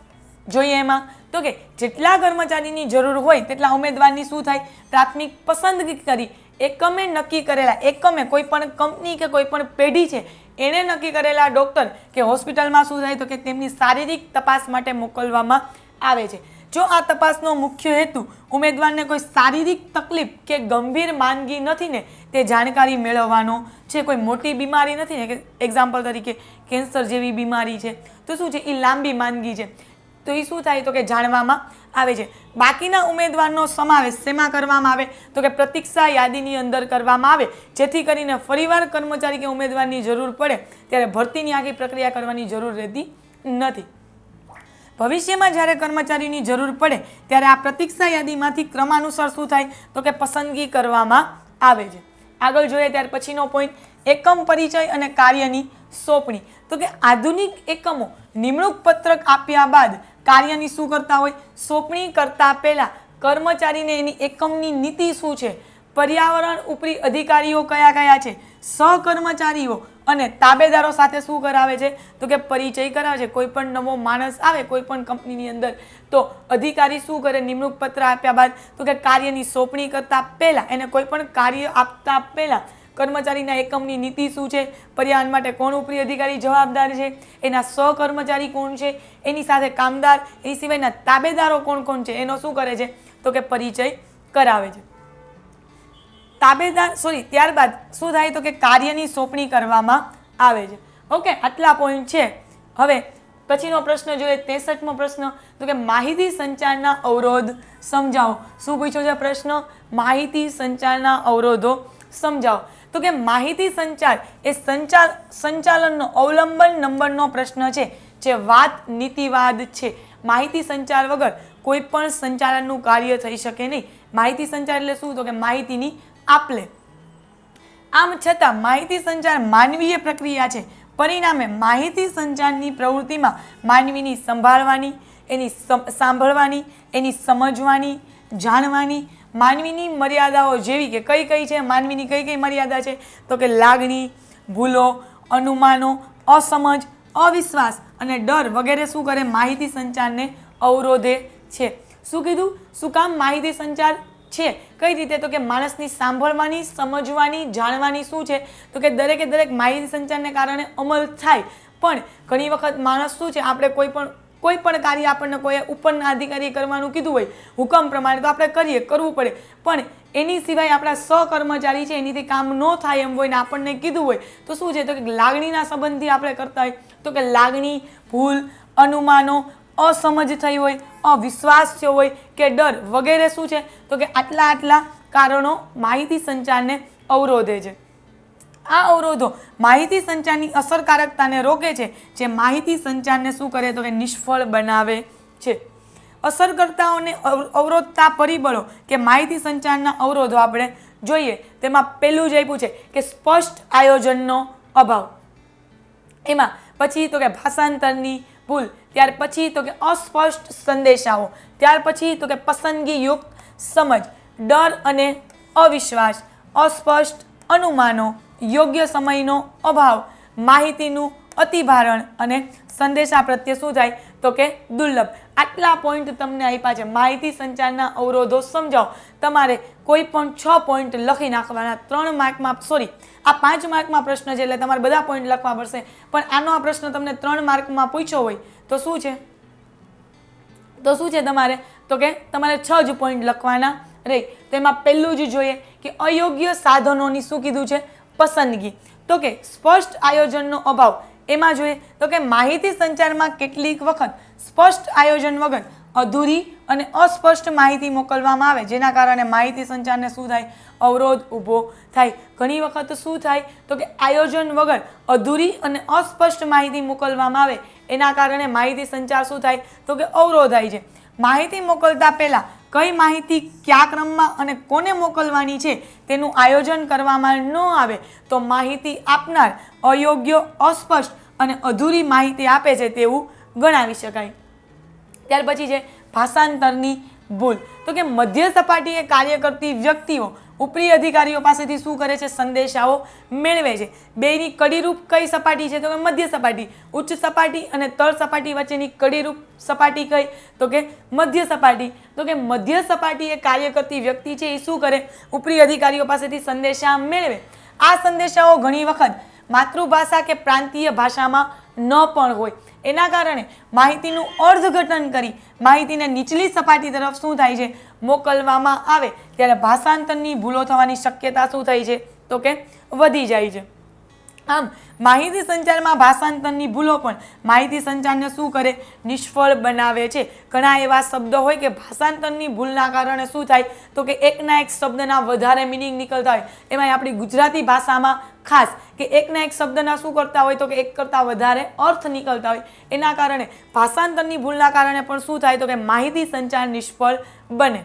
જોઈએ એમાં તો કે જેટલા કર્મચારીની જરૂર હોય તેટલા ઉમેદવારની શું થાય, પ્રાથમિક પસંદગી કરી એકમે નક્કી કરેલા, એકમે કોઈ પણ કંપની કે કોઈ પણ પેઢી છે એને નક્કી કરેલા ડૉક્ટર કે હોસ્પિટલમાં શું થાય તો કે તેમની શારીરિક તપાસ માટે મોકલવામાં આવે છે. જો આ તપાસનો મુખ્ય હેતુ ઉમેદવારને કોઈ શારીરિક તકલીફ કે ગંભીર માંદગી નથી ને તે જાણકારી મેળવવાનો છે, કોઈ મોટી બીમારી નથી ને, કે એક્ઝામ્પલ તરીકે કેન્સર જેવી બીમારી છે તો શું છે એ લાંબી માંદગી છે તો એ શું થાય તો કે જાણવામાં આવે છે. બાકીના ઉમેદવારનો સમાવેશ શેમાં કરવામાં આવે તો કે પ્રતીક્ષા યાદીની અંદર કરવામાં આવે, જેથી કરીને ફરીવાર કર્મચારી કે ઉમેદવારની જરૂર પડે ત્યારે ભરતીની આખી પ્રક્રિયા કરવાની જરૂર રહેતી નથી. ભવિષ્યમાં જ્યારે કર્મચારીની જરૂર પડે ત્યારે આ પ્રતીક્ષા યાદીમાંથી ક્રમાનુસાર શું થાય તો કે પસંદગી કરવામાં આવે છે. આગળ જોઈએ ત્યાર પછીનો પોઈન્ટ એકમ પરિચય અને કાર્યની સોંપણી. તો કે આધુનિક એકમો નિમણૂક પત્રક આપ્યા બાદ કાર્યની શું કરતા હોય, સોંપણી કરતા પહેલા કર્મચારીને એની એકમની નીતિ શું છે, પર્યાવરણ ઉપરી અધિકારીઓ કયા કયા છે, સહકર્મચારીઓ અને તાબેદારો સાથે શું કરાવે છે તો કે પરિચય કરાવે છે. કોઈ પણ નવો માણસ આવે કોઈ પણ કંપનીની અંદર તો અધિકારી શું કરે, નિમણૂક પત્ર આપ્યા બાદ તો કે કાર્યની સોંપણી કરતા પહેલા એને કોઈ પણ કાર્ય આપતા પહેલા કર્મચારીના એકમની નીતિ શું છે, પર્યાવરણ માટે કોણ ઉપરી અધિકારી જવાબદાર છે, એના સહકર્મચારી કોણ છે, એની સાથે કામદાર, એ સિવાયના તાબેદારો કોણ કોણ છે એનો શું કરે છે તો કે પરિચય કરાવે છે. ત્યારબાદ શું થાય તો કે કાર્યની સોંપણી કરવામાં આવે છે. ઓકે, આટલા પોઈન્ટ છે. હવે પછીનો પ્રશ્ન જોઈએ 63મો પ્રશ્ન તો કે માહિતી સંચારના અવરોધ સમજાવો. શું પૂછ્યો છે પ્રશ્ન, માહિતી સંચારના અવરોધો સમજાવો. તો કે માહિતી સંચાર એ સંચાલનનો અવલંબન નંબરનો પ્રશ્ન છે જે વાત નીતિવાદ છે. માહિતી સંચાર વગર કોઈ પણ સંચાલનનું કાર્ય થઈ શકે નહીં. માહિતી સંચાર એટલે શું તો કે માહિતીની આપલે. આમ છતાં માહિતી સંચાર માનવીય પ્રક્રિયા છે. પરિણામે માહિતી સંચારની પ્રવૃત્તિમાં માનવીની સંભાળવાની, એની સાંભળવાની, એની સમજવાની, જાણવાની, માનવીની મર્યાદાઓ જેવી કે કઈ કઈ છે, માનવીની કઈ કઈ મર્યાદા છે તો કે લાગણી, ભૂલો, અનુમાનો, અસમજ, અવિશ્વાસ અને ડર વગેરે શું કરે, માહિતી સંચારને અવરોધે છે. શું કીધું, શું કામ માહિતી સંચાર છે, કઈ રીતે તો કે માણસની સાંભળવાની, સમજવાની, જાણવાની શું છે તો કે દરેકે દરેક માહિતી સંચારને કારણે અમલ થાય. પણ ઘણી વખત માણસ શું છે, આપણે કોઈ પણ કાર્ય આપણને કોઈ ઉપરના અધિકારીએ કરવાનું કીધું હોય હુકમ પ્રમાણે તો આપણે કરવું પડે, પણ એની સિવાય આપણા સહકર્મચારી છે એનીથી કામ ન થાય એમ હોય ને આપણને કીધું હોય તો શું છે તો કે લાગણીના સંબંધથી આપણે કરતા હોય તો કે લાગણી, ભૂલ, અનુમાનો, અસમજ થઈ હોય, અવિશ્વાસ થયો હોય કે ડર વગેરે શું છે તો કે આટલા કારણો માહિતી સંચારને અવરોધે છે. આ અવરોધો માહિતી સંચારની અસરકારકતાને રોકે છે, જે માહિતી સંચારને શું કરે તો કે નિષ્ફળ બનાવે છે. અસરકર્તાઓને અવરોધતા પરિબળો કે માહિતી સંચારના અવરોધો આપણે જોઈએ. તેમાં પહેલું જ આપ્યું છે કે સ્પષ્ટ આયોજનનો અભાવ, એમાં પછી તો કે ભાષાંતરની ભૂલ, ત્યાર પછી તો કે અસ્પષ્ટ સંદેશાઓ, ત્યાર પછી તો કે પસંદગી યુક્ત સમજ, ડર અને અવિશ્વાસ, અસ્પષ્ટ અનુમાનો, યોગ્ય સમયનો અભાવ, માહિતીનું અતિભારણ અને સંદેશા પ્રત્યે શું થાય તો કે દુર્લભ. આટલા પોઈન્ટ તમને આપ્યા છે. માહિતી સંચારના અવરોધો સમજાવો. તમારે કોઈ પણ 6 પોઈન્ટ લખી નાખવાના. 3 માર્કમાં આ 5 માર્કમાં પ્રશ્ન છે એટલે તમારે બધા પોઈન્ટ લખવા પડશે, પણ આનો આ પ્રશ્ન તમને 3 માર્કમાં પૂછ્યો હોય તો શું છે તમારે તો કે તમારે 6 જ પોઈન્ટ લખવાના રહે. તો એમાં પહેલું જ જોઈએ કે અયોગ્ય સાધનોની શું કીધું છે પસંદગી. તો કે સ્પષ્ટ આયોજનનો અભાવ, એમાં જોઈએ તો કે માહિતી સંચારમાં કેટલીક વખત સ્પષ્ટ આયોજન વગર અધૂરી અને અસ્પષ્ટ માહિતી મોકલવામાં આવે, જેના કારણે માહિતી સંચારને શું થાય અવરોધ ઊભો થાય. ઘણી વખત શું થાય તો કે આયોજન વગર અધૂરી અને અસ્પષ્ટ માહિતી મોકલવામાં આવે, એના કારણે માહિતી સંચાર શું થાય તો કે અવરોધાય છે. માહિતી મોકલતા પહેલા કઈ માહિતી કયા ક્રમમાં અને કોને મોકલવાની છે તેનું આયોજન કરવામાં ન આવે તો માહિતી આપનાર અયોગ્ય, અસ્પષ્ટ અને અધૂરી માહિતી આપે છે તેવું ગણાવી શકાય. ત્યાર પછી છે ભાષાંતરની ભૂલ. તો કે મધ્ય સપાટીએ કાર્ય કરતી વ્યક્તિઓ ઉપરી અધિકારીઓ પાસેથી શું કરે છે? સંદેશાઓ મેળવે છે. બેયની કડીરૂપ કઈ સપાટી છે? તો કે મધ્ય સપાટી. ઉચ્ચ સપાટી અને તળ સપાટી વચ્ચેની કડીરૂપ સપાટી કઈ? તો કે મધ્ય સપાટી. તો કે મધ્ય સપાટીએ કાર્ય કરતી વ્યક્તિ છે એ શું કરે? ઉપરી અધિકારીઓ પાસેથી સંદેશા મેળવે. આ સંદેશાઓ ઘણી વખત માતૃભાષા કે પ્રાંતીય ભાષામાં ન પણ હોય. એના કારણે માહિતીનું અર્થઘટન કરી માહિતીને નીચલી સપાટી તરફ શું થાય છે? મોકલવામાં આવે ત્યારે ભાષાંતરની ભૂલો થવાની શક્યતા શું થાય છે? તો કે વધી જાય છે. આમ માહિતી સંચારમાં ભાષાંતરની ભૂલો પણ માહિતી સંચારને શું કરે? નિષ્ફળ બનાવે છે. ઘણા એવા શબ્દો હોય કે ભાષાંતરની ભૂલના કારણે શું થાય? તો કે એકના એક શબ્દના વધારે મિનિંગ નીકળતા હોય. એમાં આપણી ગુજરાતી ભાષામાં ખાસ કે એકના એક શબ્દના શું કરતા હોય? તો કે એક કરતાં વધારે અર્થ નીકળતા હોય. એના કારણે ભાષાંતરની ભૂલના કારણે પણ શું થાય? તો કે માહિતી સંચાર નિષ્ફળ બને.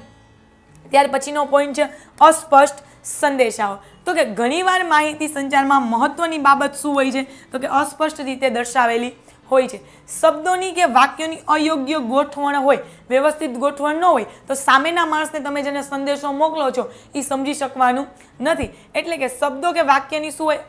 ત્યાર પછીનો પોઈન્ટ છે અસ્પષ્ટ સંદેશાઓ. તો કે ઘણીવાર માહિતી સંચારમાં મહત્વની બાબત શું હોય છે? તો કે અસ્પષ્ટ રીતે દર્શાવેલી હોય છે. શબ્દોની કે વાક્યોની અયોગ્ય ગોઠવણ હોય, વ્યવસ્થિત ગોઠવણ ન હોય તો સામેના માણસને તમે જેને સંદેશો મોકલો છો એ સમજી શકવાનું નથી. એટલે કે શબ્દો કે વાક્યની શું હોય?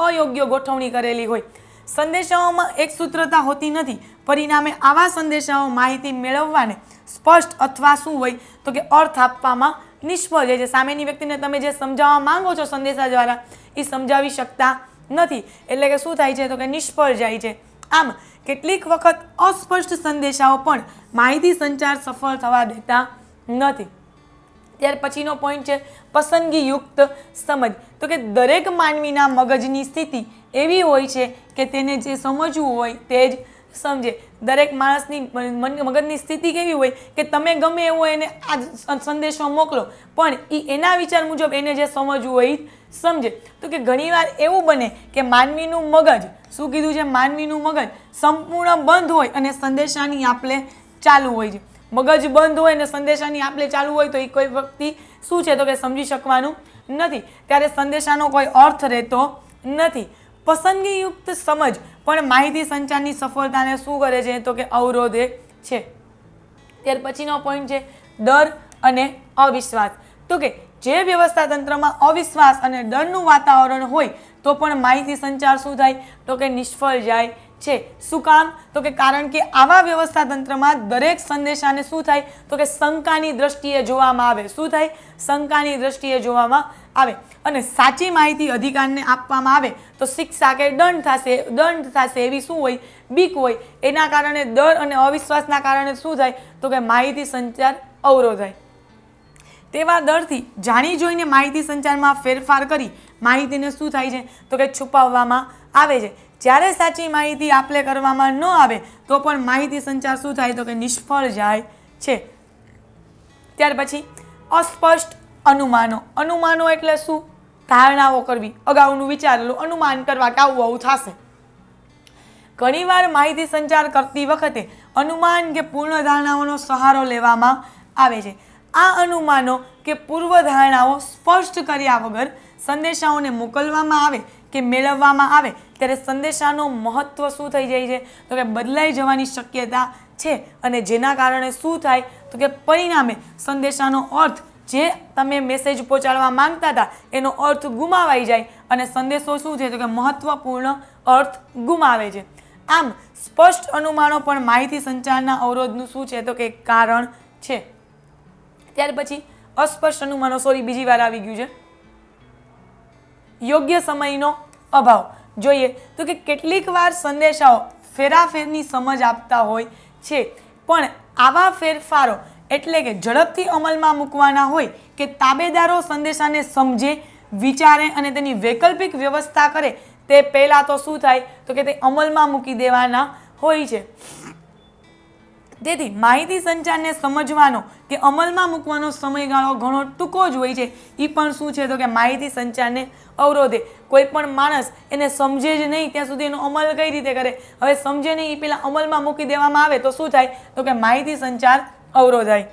અયોગ્ય ગોઠવણી કરેલી હોય. સંદેશાઓમાં એક સૂત્રતા હોતી નથી. પરિણામે આવા સંદેશાઓ માહિતી મેળવવાને સ્પષ્ટ અથવા શું હોય? તો કે અર્થ આપવામાં નિષ્ફળ જાય છે. સામેની વ્યક્તિને તમે જે સમજાવવા માંગો છો સંદેશા દ્વારા એ સમજાવી શકતા નથી. એટલે કે શું થાય છે? તો કે નિષ્ફળ જાય છે. આમ કેટલીક વખત અસ્પષ્ટ સંદેશાઓ પણ માહિતી સંચાર સફળ થવા દેતા નથી. ત્યાર પછીનો પોઈન્ટ છે પસંદગીયુક્ત સમજ. તો કે દરેક માનવીના મગજની સ્થિતિ એવી હોય છે કે તેને જે સમજવું હોય તે જ સમજે. દરેક માણસની મગજની સ્થિતિ કેવી હોય કે તમે ગમે એવો એને આ સંદેશો મોકલો પણ એના વિચાર મુજબ એને જે સમજવું હોય સમજે. તો કે ઘણીવાર એવું બને કે માનવીનું મગજ શું કીધું છે? માનવીનું મગજ સંપૂર્ણ બંધ હોય અને સંદેશાની આપલે ચાલુ હોય છે. મગજ બંધ હોય અને સંદેશાની આપલે ચાલુ હોય તો એ કોઈ વ્યક્તિ શું છે? તો કે સમજી શકવાનું નથી. ત્યારે સંદેશાનો કોઈ અર્થ રહેતો નથી. પસંદગીયુક્ત સમજ પણ માહિતી સંચારની સફળતાને શું કરે છે? તો કે અવરોધે છે. ત્યાર પછીનો પોઈન્ટ છે ડર અને અવિશ્વાસ. તો કે જે વ્યવસ્થા તંત્રમાં અવિશ્વાસ અને ડરનું વાતાવરણ હોય તો પણ માહિતી સંચાર શું થાય? તો કે નિષ્ફળ જાય છે. શું કામ? તો કે કારણ કે આવા વ્યવસ્થા તંત્રમાં દરેક સંદેશાને શું થાય? તો કે શંકાની દ્રષ્ટિએ જોવામાં આવે. શું થાય? શંકાની દ્રષ્ટિએ જોવામાં આવે. અને સાચી માહિતી અધિકારને આપવામાં આવે તો શિક્ષા કે દંડ થશે એવી શું હોય? બીક હોય. એના કારણે ડર અને અવિશ્વાસના કારણે શું થાય? તો કે માહિતી સંચાર અવરોધાય. તેવા ડરથી જાણી જોઈને માહિતી સંચારમાં ફેરફાર કરી માહિતીને શું થાય છે? તો કે છુપાવવામાં આવે છે. જ્યારે સાચી માહિતી આપલે કરવામાં ન આવે તો પણ માહિતી સંચાર શું થાય? તો કે નિષ્ફળ જાય છે. ત્યાર પછી અસ્પષ્ટ અનુમાનો. અનુમાનો એટલે શું? ધારણાઓ કરવી, અગાઉનું વિચારેલું અનુમાન કરવા કે આવું થશે. ઘણીવાર માહિતી સંચાર કરતી વખતે અનુમાન કે પૂર્ણ ધારણાઓનો સહારો લેવામાં આવે છે. આ અનુમાનો કે પૂર્વ ધારણાઓ સ્પષ્ટ કર્યા વગર સંદેશાઓને મોકલવામાં આવે કે મેળવવામાં આવે ત્યારે સંદેશાનો મહત્વ શું થઈ જાય છે? તો કે બદલાઈ જવાની શક્યતા છે. અને જેના કારણે શું થાય? તો કે પરિણામે સંદેશાનો અર્થ જે તમે મેસેજ પહોંચાડવા માંગતા હતા એનો અર્થ ગુમાવાઈ જાય અને સંદેશો શું છે? તો કે મહત્વપૂર્ણ અર્થ ગુમાવે છે. આમ સ્પષ્ટ અનુમાનો પણ માહિતી સંચારના અવરોધનું શું છે? તો કે કારણ છે. ત્યાર પછી અસ્પષ્ટ અનુમાનો બીજી વાર આવી ગયું છે. યોગ્ય સમયનો અભાવ. જોઈએ તો કે કેટલીક વાર સંદેશાઓ ફેરાફેરની સમજ આપતા હોય છે પણ આવા ફેરફારો એટલે કે ઝડપથી અમલમાં મૂકવાના હોય કે તાબેદારો સંદેશાને સમજે, વિચારે અને તેની વૈકલ્પિક વ્યવસ્થા કરે તે પહેલાં તો શું થાય? તો કે તે અમલમાં મૂકી દેવાના હોય છે. તેથી માહિતી સંચારને સમજવાનો કે અમલમાં મૂકવાનો સમયગાળો ઘણો ટૂંકો જ હોય છે. એ પણ શું છે? તો કે માહિતી સંચારને અવરોધે. કોઈ પણ માણસ એને સમજે જ નહીં ત્યાં સુધી એનો અમલ કઈ રીતે કરે? હવે સમજે નહીં એ પહેલાં અમલમાં મૂકી દેવામાં આવે તો શું થાય? તો કે માહિતી સંચાર અવરોધાય.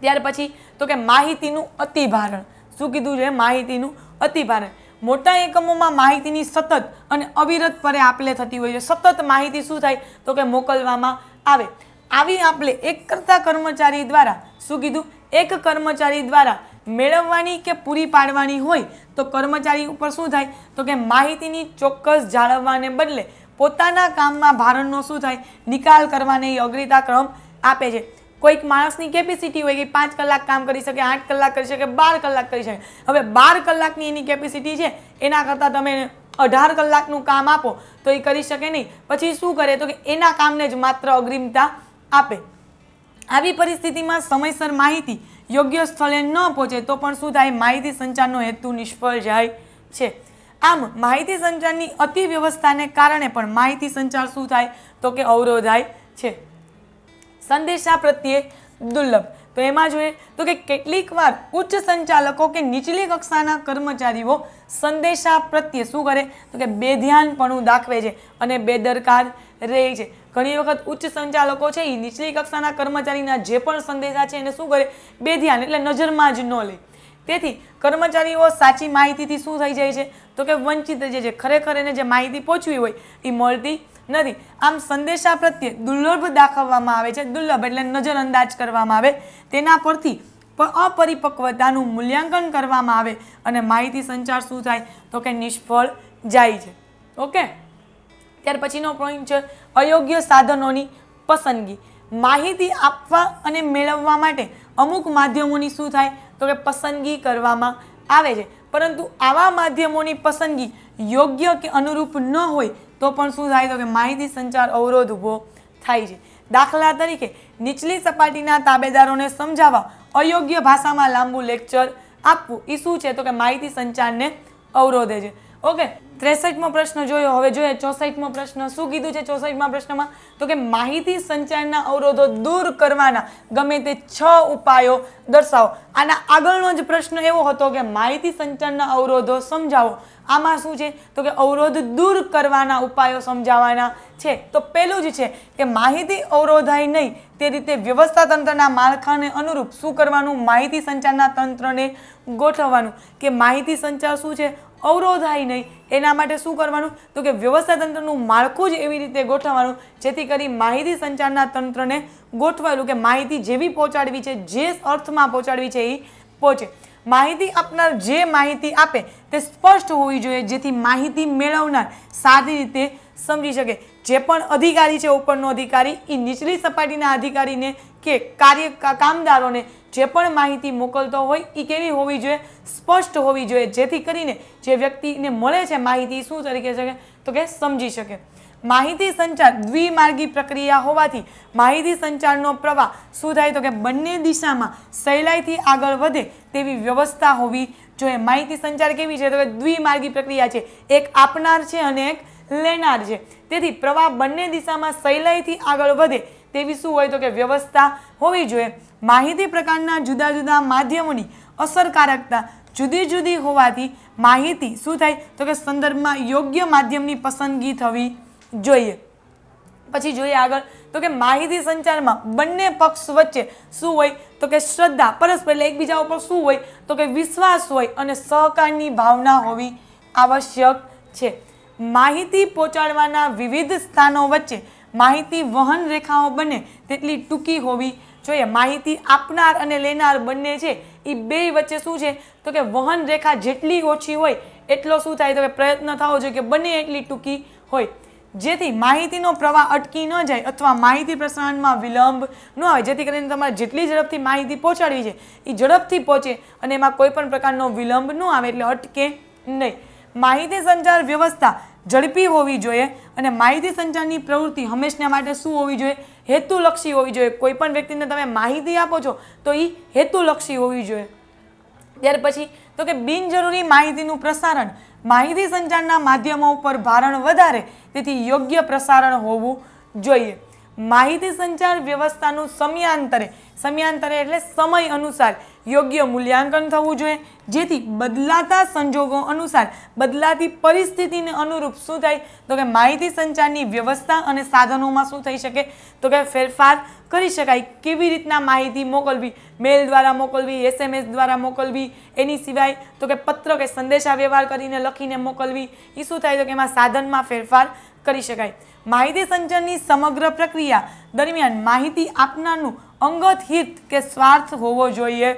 ત્યાર પછી તો કે માહિતીનું અતિભારણ. શું કીધું છે? માહિતીનું અતિભારણ. મોટા એકમોમાં માહિતીની સતત અને અવિરતપણે આપલે થતી હોય છે. સતત માહિતી શું થાય? તો કે મોકલવામાં આવે. આવી આપલે એક કરતા કર્મચારી દ્વારા શું કીધું? એક કર્મચારી દ્વારા મેળવવાની કે પૂરી પાડવાની હોય તો કર્મચારી ઉપર શું થાય તો કે માહિતીની ચોક્કસ જાળવવાને બદલે પોતાના કામમાં ભારણનો શું થાય નિકાલ કરવાને અગ્રતા ક્રમ આપે છે. કોઈક માણસની કેપેસિટી હોય કે 5 કલાક કામ કરી શકે, 8 કલાક કરી શકે, 12 કલાક કરી શકે. હવે 12 કલાકની એની કેપેસિટી છે, એના કરતાં તમે 18 કલાકનું કામ આપો તો એ કરી શકે નહીં. પછી શું કરે તો કે એના કામને જ માત્ર અગ્રિમતા આપે. આવી પરિસ્થિતિમાં સમયસર માહિતી યોગ્ય સ્થળે ન પહોંચે તો પણ શું થાય માહિતી સંચારનો હેતુ નિષ્ફળ જાય છે. આમ માહિતી સંચારની અતિ વ્યવસ્થાને કારણે પણ માહિતી સંચાર શું થાય તો કે અવરોધાય છે. સંદેશા પ્રત્યે દુર્લભ તો એમાં જોઈએ તો કે કેટલીક વાર ઉચ્ચ સંચાલકો કે નીચલી કક્ષાના કર્મચારીઓ સંદેશા પ્રત્યે શું કરે તો કે બેધ્યાનપણું દાખવે છે અને બેદરકાર રહે છે. ઘણી વખત ઉચ્ચ સંચાલકો છે એ નીચલી કક્ષાના કર્મચારીના જે પણ સંદેશા છે એને શું કરે બેધ્યાન એટલે નજરમાં જ ન લે. તેથી કર્મચારીઓ સાચી માહિતીથી શું થઈ જાય છે તો કે વંચિત થઈ જાય છે. ખરેખર એને જે માહિતી પહોંચવી હોય એ મળતી નથી. આમ સંદેશા પ્રત્યે દુર્લભ દાખવવામાં આવે છે. દુર્લભ એટલે નજરઅંદાજ કરવામાં આવે. તેના પરથી અપરિપક્વતાનું મૂલ્યાંકન કરવામાં આવે અને માહિતી સંચાર શું થાય તો કે નિષ્ફળ જાય છે. ઓકે, ત્યાર પછીનો પોઈન્ટ છે અયોગ્ય સાધનોની પસંદગી. માહિતી આપવા અને મેળવવા માટે અમુક માધ્યમોની શું થાય તો કે પસંદગી કરવામાં આવે છે, પરંતુ આવા માધ્યમોની પસંદગી યોગ્ય કે અનુરૂપ ન હોય તો પણ શું થાય તો કે માહિતી સંચાર અવરોધ ઊભો થાય છે. દાખલા તરીકે નીચલી સપાટીના તાબેદારોને સમજાવવા અયોગ્ય ભાષામાં લાંબુ લેક્ચર આપવું એ શું છે તો કે માહિતી સંચારને અવરોધે છે. ઓકે, 63મો પ્રશ્ન જોયો. હવે જોઈએ 64મો પ્રશ્ન. શું કીધું છે 64મા પ્રશ્નમાં તો કે માહિતી સંચારના અવરોધો દૂર કરવાના ગમે તે 6 ઉપાયો દર્શાવો. આના આગળનો જ પ્રશ્ન એવો હતો કે માહિતી સંચારના અવરોધો સમજાવો. આમાં શું છે તો કે અવરોધ દૂર કરવાના ઉપાયો સમજાવવાના છે. તો પહેલું જ છે કે માહિતી અવરોધાય નહીં તે રીતે વ્યવસ્થા તંત્રના માળખાને અનુરૂપ શું કરવાનું માહિતી સંચારના તંત્રને ગોઠવવાનું. કે માહિતી સંચાર શું છે અવરોધાય નહીં એના માટે શું કરવાનું તો કે વ્યવસ્થા તંત્રનું માળખું જ એવી રીતે ગોઠવવાનું જેથી કરી માહિતી સંચારના તંત્રને ગોઠવાયેલું કે માહિતી જેવી પહોંચાડવી છે જે અર્થમાં પહોંચાડવી છે એ પહોંચે. માહિતી આપનાર જે માહિતી આપે તે સ્પષ્ટ હોવી જોઈએ જેથી માહિતી મેળવનાર સારી રીતે સમજી શકે. જે પણ અધિકારી છે ઉપરનો અધિકારી એ નીચલી સપાટીના અધિકારીને કે કામદારોને જે પણ માહિતી મોકલતો હોય એ કેવી હોવી જોઈએ સ્પષ્ટ હોવી જોઈએ જેથી કરીને જે વ્યક્તિને મળે છે માહિતી શું તરીકે શકે તો કે સમજી શકે. માહિતી સંચાર દ્વિમાર્ગી પ્રક્રિયા હોવાથી માહિતી સંચારનો પ્રવાહ શું થાય તો કે બંને દિશામાં સહેલાઈથી આગળ વધે તેવી વ્યવસ્થા હોવી જોઈએ. માહિતી સંચાર કેવી છે તો કે દ્વિમાર્ગી પ્રક્રિયા છે. એક આપનાર છે અને એક લેનાર છે. તેથી પ્રવાહ બંને દિશામાં સહેલાઈથી આગળ વધે તેવી શું હોય તો કે વ્યવસ્થા હોવી જોઈએ. માહિતી પ્રકારના જુદા જુદા માધ્યમોની અસરકારકતા જુદી જુદી હોવાથી માહિતી શું થાય તો કે સંદર્ભમાં યોગ્ય માધ્યમની પસંદગી થવી જોઈએ. પછી જોઈએ આગળ તો કે માહિતી સંચારમાં બંને પક્ષ વચ્ચે શું હોય તો કે શ્રદ્ધા પરસ્પર એટલે એકબીજા ઉપર શું હોય તો કે વિશ્વાસ હોય અને સહકારની ભાવના હોવી આવશ્યક છે. માહિતી પહોંચાડવાના વિવિધ સ્થાનો વચ્ચે માહિતી વહન રેખાઓ બને તેટલી ટૂંકી હોવી જોઈએ. માહિતી આપનાર અને લેનાર બંને છે એ બે વચ્ચે શું છે તો કે વહન રેખા જેટલી ઓછી હોય એટલો શું થાય તો કે પ્રયત્ન થવો જોઈએ કે બંને એટલી ટૂંકી હોય જેથી માહિતીનો પ્રવાહ અટકી ન જાય અથવા માહિતી પ્રસારણમાં વિલંબ ન આવે જેથી કરીને તમારે જેટલી ઝડપથી માહિતી પહોંચાડવી છે એ ઝડપથી પહોંચે અને એમાં કોઈ પણ પ્રકારનો વિલંબ ન આવે એટલે અટકે નહીં. માહિતી સંચાર વ્યવસ્થા ઝડપી હોવી જોઈએ અને માહિતી સંચારની પ્રવૃત્તિ હંમેશા માટે શું હોવી જોઈએ હેતુલક્ષી હોવી જોઈએ. કોઈ પણ વ્યક્તિને તમે માહિતી આપો છો તો એ હેતુલક્ષી હોવી જોઈએ. ત્યાર પછી તો કે બિનજરૂરી માહિતીનું પ્રસારણ માહિતી સંચારના માધ્યમો ઉપર ભારણ વધારે તેથી યોગ્ય પ્રસારણ હોવું જોઈએ. માહિતી સંચાર વ્યવસ્થાનું સમયાંતરે એટલે સમય અનુસાર યોગ્ય મૂલ્યાંકન થવું જોઈએ જેથી બદલાતા સંજોગો અનુસાર બદલાતી પરિસ્થિતિને અનુરૂપ શું થાય તો કે માહિતી સંચારની વ્યવસ્થા અને સાધનોમાં શું થઈ શકે તો કે ફેરફાર કરી શકાય. કેવી રીતના માહિતી મોકલવી મેલ દ્વારા મોકલવી SMS દ્વારા મોકલવી એની સિવાય તો કે પત્ર કે સંદેશા વ્યવહાર કરીને લખીને મોકલવી એ શું થાય તો કે એમાં સાધનમાં ફેરફાર કરી શકાય. માહિતી સંચારની સમગ્ર પ્રક્રિયા દરમિયાન માહિતી આપનારનું અંગત હિત કે સ્વાર્થ હોવો જોઈએ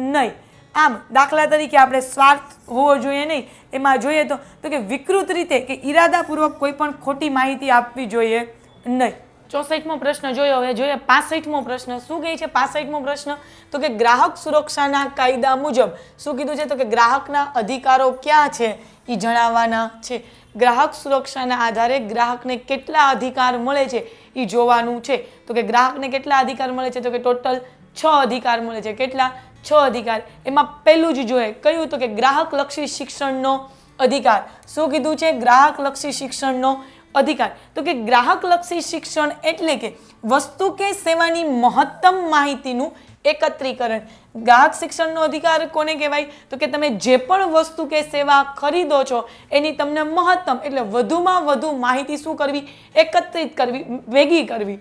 નહીં. આમ દાખલા તરીકે આપણે સ્વાર્થ હોવો જોઈએ નહીં, એમાં જોઈએ તો કે વિકૃત રીતે કે ઈરાદાપૂર્વક કોઈ પણ ખોટી માહિતી આપવી જોઈએ નહીં. 64મો પ્રશ્ન જોયો. હવે જોઈએ 65મો પ્રશ્ન. શું કહે છે 65મો પ્રશ્ન? તો કે ગ્રાહક સુરક્ષાના કાયદા મુજબ શું કીધું છે? તો કે ગ્રાહકના અધિકારો ક્યાં છે એ જણાવવાના છે. ગ્રાહક સુરક્ષાના આધારે ગ્રાહકને કેટલા અધિકાર મળે છે એ જોવાનું છે. તો કે ગ્રાહકને કેટલા અધિકાર મળે છે? તો કે ટોટલ 6 અધિકાર મળે છે. કેટલા? 6 અધિકાર. એમાં પહેલું જ જોઈએ કયું? તો કે ગ્રાહકલક્ષી શિક્ષણનો અધિકાર. શું કીધું છે? ગ્રાહકલક્ષી શિક્ષણનો અધિકાર. તો કે ગ્રાહકલક્ષી શિક્ષણ એટલે કે વસ્તુ કે સેવાની મહત્તમ માહિતીનું એકત્રીકરણ. ગ્રાહક શિક્ષણનો અધિકાર કોને કહેવાય? તો કે તમે જે પણ વસ્તુ કે સેવા ખરીદો છો એની તમને મહત્તમ એટલે વધુમાં વધુ માહિતી શું કરવી? એકત્રિત કરવી, ભેગી કરવી.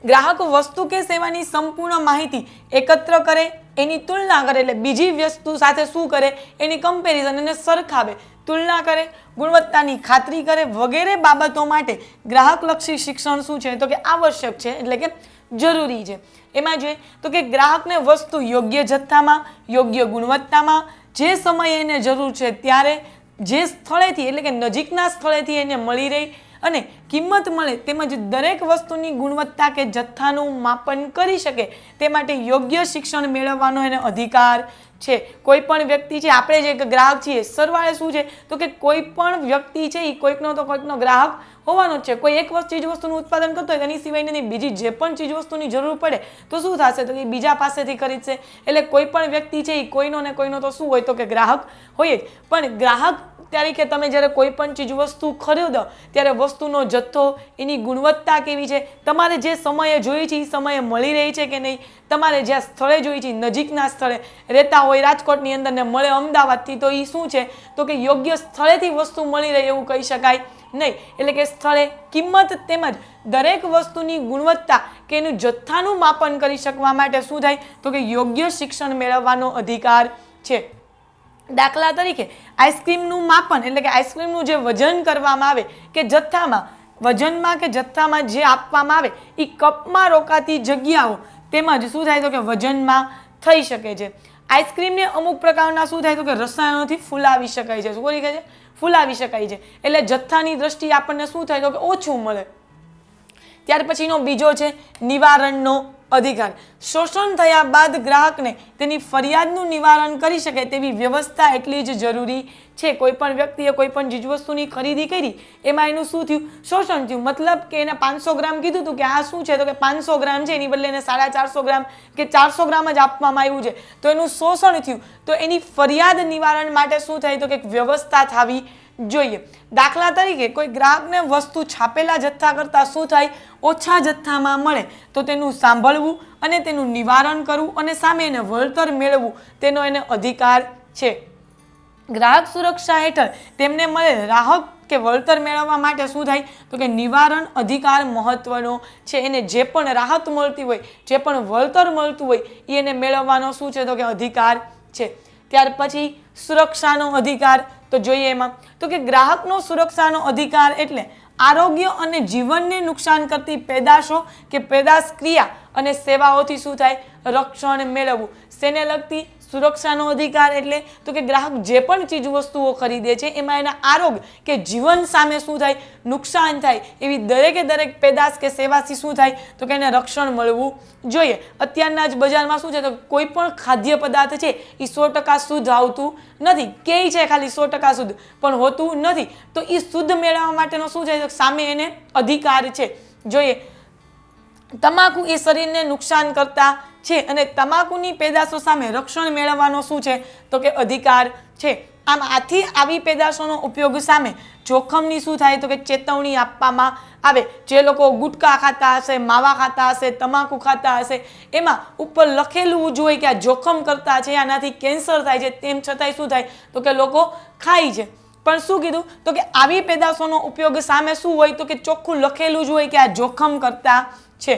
ગ્રાહક વસ્તુ કે સેવાની સંપૂર્ણ માહિતી એકત્ર કરે, એની તુલના કરે એટલે બીજી વસ્તુ સાથે શું કરે? એની કમ્પેરિઝન, એને સરખાવે, તુલના કરે, ગુણવત્તાની ખાતરી કરે વગેરે બાબતો માટે ગ્રાહકલક્ષી શિક્ષણ શું છે? તો કે આવશ્યક છે એટલે કે જરૂરી છે. એમાં જોઈએ તો કે ગ્રાહકને વસ્તુ યોગ્ય જથ્થામાં, યોગ્ય ગુણવત્તામાં, જે સમયે એને જરૂર છે ત્યારે, જે સ્થળેથી એટલે કે નજીકના સ્થળેથી એને મળી રહી અને કિંમત મળે તેમજ દરેક વસ્તુની ગુણવત્તા કે જથ્થાનું માપન કરી શકે તે માટે યોગ્ય શિક્ષણ મેળવવાનો એને અધિકાર છે. કોઈ પણ વ્યક્તિ છે, આપણે જે ગ્રાહક છીએ, સરવાળે શું છે? તો કે કોઈ પણ વ્યક્તિ છે એ કોઈકનો તો કોઈકનો ગ્રાહક હોવાનો જ છે. કોઈ એક ચીજ વસ્તુનું ઉત્પાદન કરતો હોય એની સિવાયની બીજી જે પણ ચીજ વસ્તુની જરૂર પડે તો શું થશે? તો કે બીજા પાસેથી ખરીદશે. એટલે કોઈ પણ વ્યક્તિ છે એ કોઈનો ને કોઈનો તો શું હોય? તો કે ગ્રાહક હોય જ. પણ ગ્રાહક તરીકે તમે જ્યારે કોઈ પણ ચીજ વસ્તુ ખરીદો ત્યારે વસ્તુનો જથ્થો, એની ગુણવત્તા કેવી છે, તમારે જે સમયે જોઈ છે એ સમયે મળી રહી છે કે નહીં, તમારે જ્યાં સ્થળે જોઈ છે નજીકના સ્થળે રહેતા હોય રાજકોટની અંદર ને મળે અમદાવાદથી તો એ શું છે? તો કે યોગ્ય સ્થળેથી વસ્તુ મળી રહે એવું કહી શકાય નહીં. એટલે કે સ્થળે, કિંમત તેમજ દરેક વસ્તુની ગુણવત્તા કે એનું જથ્થાનું માપન કરી શકવા માટે શું થાય? તો કે યોગ્ય શિક્ષણ મેળવવાનો અધિકાર છે. દાખલા તરીકે આઈસ્ક્રીમનું માપન એટલે કે આઈસ્ક્રીમનું જે વજન કરવામાં આવે કે જથ્થામાં, વજનમાં કે જથ્થામાં જે આપવામાં આવે એ કપમાં રોકાતી જગ્યાઓ તેમજ શું થાય? તો કે વજનમાં થઈ શકે છે. આઈસ્ક્રીમને અમુક પ્રકારના શું થાય? તો કે રસાયણોથી ફૂલાવી શકાય છે. શું કરી શકે છે? ફૂલાવી શકાય છે. એટલે જથ્થાની દ્રષ્ટિએ આપણને શું થાય? તો કે ઓછું મળે. ત્યાર પછીનો બીજો છે નિવારણનો અધિકાર. શોષણ થયા બાદ ગ્રાહકને તેની ફરિયાદનું નિવારણ કરી શકે તેવી વ્યવસ્થા એટલી જ જરૂરી છે. કોઈ પણ વ્યક્તિએ કોઈ પણ ચીજવસ્તુની ખરીદી કરી એમાં એનું શું થયું? શોષણ થયું. મતલબ કે એને 500 ગ્રામ કીધું હતું કે આ શું છે? તો કે 500 ગ્રામ છે, એની બદલે એને 450 ગ્રામ કે 400 ગ્રામ જ આપવામાં આવ્યું છે તો એનું શોષણ થયું. તો એની ફરિયાદ નિવારણ માટે શું થાય? તો કે વ્યવસ્થા થવી જોઈએ. દાખલા તરીકે કોઈ ગ્રાહકને વસ્તુ છાપેલા જથ્થા કરતાં શું થાય? ઓછા જથ્થામાં મળે તો તેનું સાંભળવું અને તેનું નિવારણ કરવું અને સામે એને વળતર મેળવવું તેનો એને અધિકાર છે. ગ્રાહક સુરક્ષા હેઠળ તેમને મળે રાહત કે વળતર મેળવવા માટે શું થાય? તો કે નિવારણ અધિકાર મહત્વનો છે. એને જે પણ રાહત મળતી હોય, જે પણ વળતર મળતું હોય એ એને મેળવવાનો શું છે? તો કે અધિકાર છે. ત્યાર પછી સુરક્ષાનો અધિકાર. તો જોઈએ એમાં તો કે ગ્રાહકનો સુરક્ષાનો અધિકાર એટલે આરોગ્ય અને જીવનને નુકસાન કરતી પેદાશો કે પેદાશ ક્રિયા અને સેવાઓથી શું થાય? રક્ષણ મેળવવું. શેને લગતી? સુરક્ષાનો અધિકાર એટલે તો કે ગ્રાહક જે પણ ચીજ વસ્તુઓ ખરીદે છે એમાં એના આરોગ્ય કે જીવન સામે શું થાય? નુકસાન થાય એવી દરેકે દરેક પેદાશ કે સેવાથી શું થાય? તો કે એને રક્ષણ મળવું જોઈએ. અત્યારના જ બજારમાં શું છે? તો કોઈ પણ ખાદ્ય પદાર્થ છે એ 100% શુદ્ધ આવતું નથી. કે છે ખાલી 100% શુદ્ધ પણ હોતું નથી. તો એ શુદ્ધ મેળવવા માટેનો શું છે? સામે એને અધિકાર છે. જોઈએ તમાકુ એ શરીરને નુકસાન કરતા છે અને તમાકુની પેદાશો સામે રક્ષણ મેળવવાનો શું છે? તો કે અધિકાર છે. આમ આથી આવી પેદાશોનો ઉપયોગ સામે જોખમની શું થાય? તો કે ચેતવણી આપવામાં આવે. જે લોકો ગુટકા ખાતા હશે, માવા ખાતા હશે, તમાકુ ખાતા હશે એમાં ઉપર લખેલું જ હોય કે આ જોખમ કરતા છે, આનાથી કેન્સર થાય છે, તેમ છતાંય શું થાય? તો કે લોકો ખાય છે. પણ શું કીધું? તો કે આવી પેદાશોનો ઉપયોગ સામે શું હોય? તો કે ચોખ્ખું લખેલું જ હોય કે આ જોખમ કરતા છે.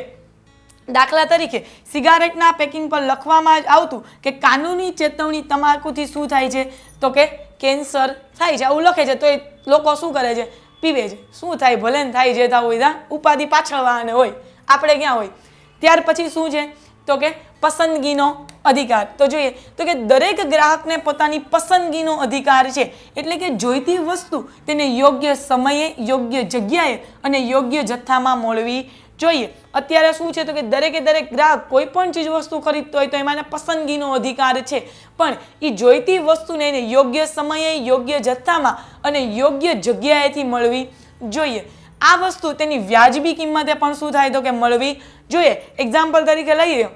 દાખલા તરીકે સિગારેટના પેકિંગ પર લખવામાં આવતું કે કાનૂની ચેતવણી તમાકુથી શું થાય છે? તો કે કેન્સર થાય છે. આવું લખે છે તો એ લોકો શું કરે છે? પીવે છે. શું થાય? ભલે ને થાય જે થવું હોય, ઉપાધિ પાછળ વાળાને હોય, આપણે ક્યાં હોય. ત્યાર પછી શું છે? તો કે પસંદગીનો અધિકાર તો જોઈએ તો કે દરેક ગ્રાહકને પોતાની પસંદગીનો અધિકાર છે, એટલે કે જોઈતી વસ્તુ તેને યોગ્ય સમયે, યોગ્ય જગ્યાએ અને યોગ્ય જથ્થામાં મળવી જોઈએ. અત્યારે શું છે તો કે દરેકે દરેક ગ્રાહક કોઈ પણ ચીજ વસ્તુ ખરીદતો હોય તો એમાં પસંદગીનો અધિકાર છે, પણ એ જોઈતી વસ્તુને એને યોગ્ય સમયે, યોગ્ય જથ્થામાં અને યોગ્ય જગ્યાએથી મળવી જોઈએ. આ વસ્તુ તેની વ્યાજબી કિંમતે પણ શું થાય તો કે મળવી જોઈએ. એક્ઝામ્પલ તરીકે લઈએ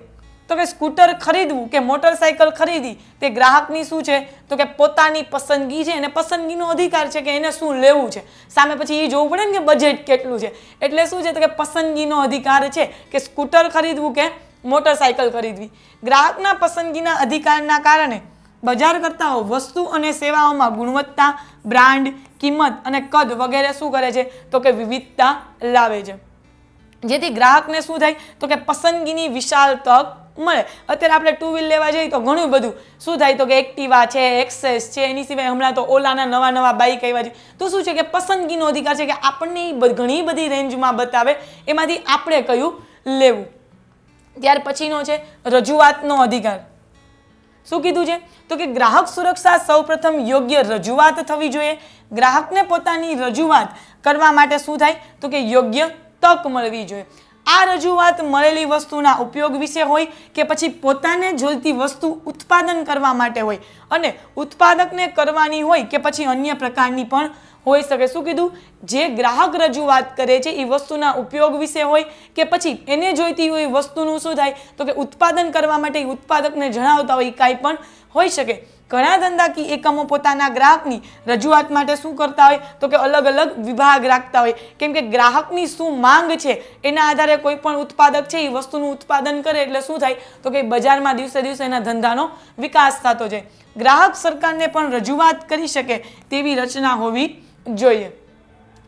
તો કે સ્કૂટર ખરીદવું કે મોટરસાયકલ ખરીદી તે ગ્રાહકની શું છે તો કે પોતાની પસંદગી છે અને પસંદગીનો અધિકાર છે કે એને શું લેવું છે. સામે પછી એ જોવું પડે ને કે બજેટ કેટલું છે, એટલે શું છે તો કે પસંદગીનો અધિકાર છે કે સ્કૂટર ખરીદવું કે મોટરસાયકલ ખરીદવી. ગ્રાહકના પસંદગીના અધિકારના કારણે બજારકર્તાઓ વસ્તુ અને સેવાઓમાં ગુણવત્તા, બ્રાન્ડ, કિંમત અને કદ વગેરે શું કરે છે તો કે વિવિધતા લાવે છે, જેથી ગ્રાહકને શું થાય તો કે પસંદગીની વિશાળ તક મળે. અત્યારે આપણે ટુ વ્હીલ લેવા જઈએ તો ઘણું બધું શું થાય તો કે એક્ટિવા છે, એક્સેસ છે, એની સિવાય હમણાં તો ઓલાના નવા નવા બાઇક આવ્યા છે. તો શું છે કે પસંદગીનો અધિકાર છે કે આપણને ઘણી બધી રેન્જમાં બતાવે, એમાંથી આપણે કયું લેવું. ત્યાર પછીનો છે રજૂઆતનો અધિકાર. શું કીધું છે તો કે ગ્રાહક સુરક્ષા સૌપ્રથમ યોગ્ય રજૂઆત થવી જોઈએ. ગ્રાહકને પોતાની રજૂઆત કરવા માટે શું થાય તો કે યોગ્ય તક મળવી જોઈએ. આ રજૂઆત મળેલી વસ્તુના ઉપયોગ વિશે હોય કે પછી પોતાને જોઈતી વસ્તુ ઉત્પાદન કરવા માટે હોય, અને ઉત્પાદકને કરવાની હોય કે પછી અન્ય પ્રકારની પણ હોઈ શકે. શું કીધું? જે ગ્રાહક રજૂઆત કરે છે એ વસ્તુના ઉપયોગ વિશે હોય કે પછી એને જોઈતી હોય વસ્તુનું શું થાય તો કે ઉત્પાદન કરવા માટે ઉત્પાદકને જણાવતા હોય, કાંઈ પણ હોઈ શકે. ઘણા ધંધાકીય એકમો પોતાના ગ્રાહકની રજૂઆત માટે શું કરતા હોય તો કે અલગ અલગ વિભાગ રાખતા હોય, કેમ કે ગ્રાહકની શું માંગ છે એના આધારે કોઈ પણ ઉત્પાદક છે એ વસ્તુનું ઉત્પાદન કરે એટલે શું થાય તો કે બજારમાં દિવસે દિવસે એના ધંધાનો વિકાસ થતો જાય. ગ્રાહક સરકારને પણ રજૂઆત કરી શકે તેવી રચના હોવી જોઈએ.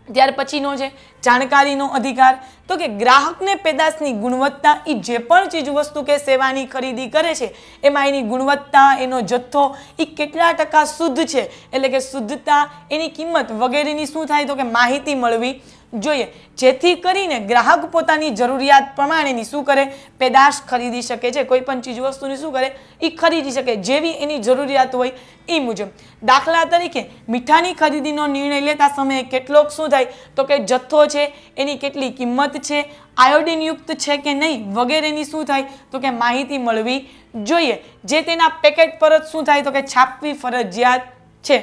ત્યાર પછીનો છે જાણકારીનો અધિકાર. તો કે ગ્રાહકને પેદાશની ગુણવત્તા, એ જે પણ ચીજ વસ્તુ કે સેવાની ખરીદી કરે છે એમાં એની ગુણવત્તા, એનો જથ્થો એ કેટલા ટકા શુદ્ધ છે, એટલે કે શુદ્ધતા, એની કિંમત વગેરેની શું થાય તો કે માહિતી મળવી જોઈએ, જેથી કરીને ગ્રાહક પોતાની જરૂરિયાત પ્રમાણેની શું કરે પેદાશ ખરીદી શકે છે. કોઈ પણ ચીજ વસ્તુની શું કરે એ ખરીદી શકે જેવી એની જરૂરિયાત હોય એ મુજબ. દાખલા તરીકે મીઠાની ખરીદીનો નિર્ણય લેતા સમયે કેટલોક શું થાય તો કે જથ્થો છે, એની કેટલી કિંમત છે, આયોડિન યુક્ત છે કે નહીં વગેરેની શું થાય તો કે માહિતી મળવી જોઈએ, જે તેના પેકેટ પર જ શું થાય તો કે છાપવી ફરજિયાત છે.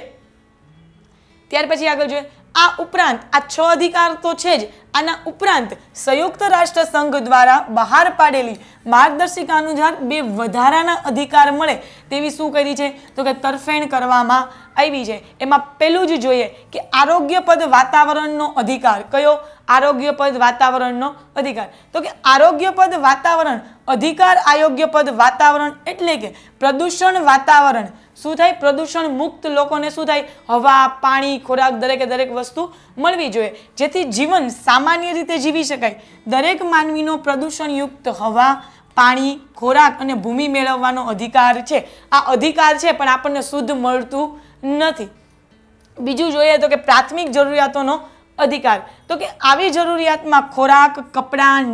ત્યાર પછી આગળ જોઈએ આ ઉપરાંત આ 6 અધિકાર તો છે જ, આના ઉપરાંત સંયુક્ત રાષ્ટ્ર સંઘ દ્વારા બહાર પાડેલી માર્ગદર્શિકા અનુસાર 2 વધારાના અધિકાર મળે તેવી શું કરી છે તો કે તરફેણ કરવામાં આવી છે. એમાં પહેલું જ જોઈએ કે આરોગ્યપ્રદ વાતાવરણનો અધિકાર. કયો? આરોગ્યપ્રદ વાતાવરણનો અધિકાર. તો કે આરોગ્યપ્રદ વાતાવરણ અધિકાર, આરોગ્યપ્રદ વાતાવરણ એટલે કે પ્રદૂષણ વાતાવરણ શું થાય પ્રદૂષણ મુક્ત લોકોને શું થાય હવા, પાણી, ખોરાક દરેકે દરેક વસ્તુ મળવી જોઈએ, જેથી જીવન સામાન્ય રીતે જીવી શકાય. દરેક માનવીનો પ્રદૂષણયુક્ત હવા, પાણી, ખોરાક અને ભૂમિ મેળવવાનો અધિકાર છે. આ અધિકાર છે પણ આપણને શુદ્ધ મળતું નથી. બીજું જોઈએ તો કે પ્રાથમિક જરૂરિયાતોનો અધિકાર. તો કે આવી જરૂરિયાતમાં ખોરાક, કપડાં,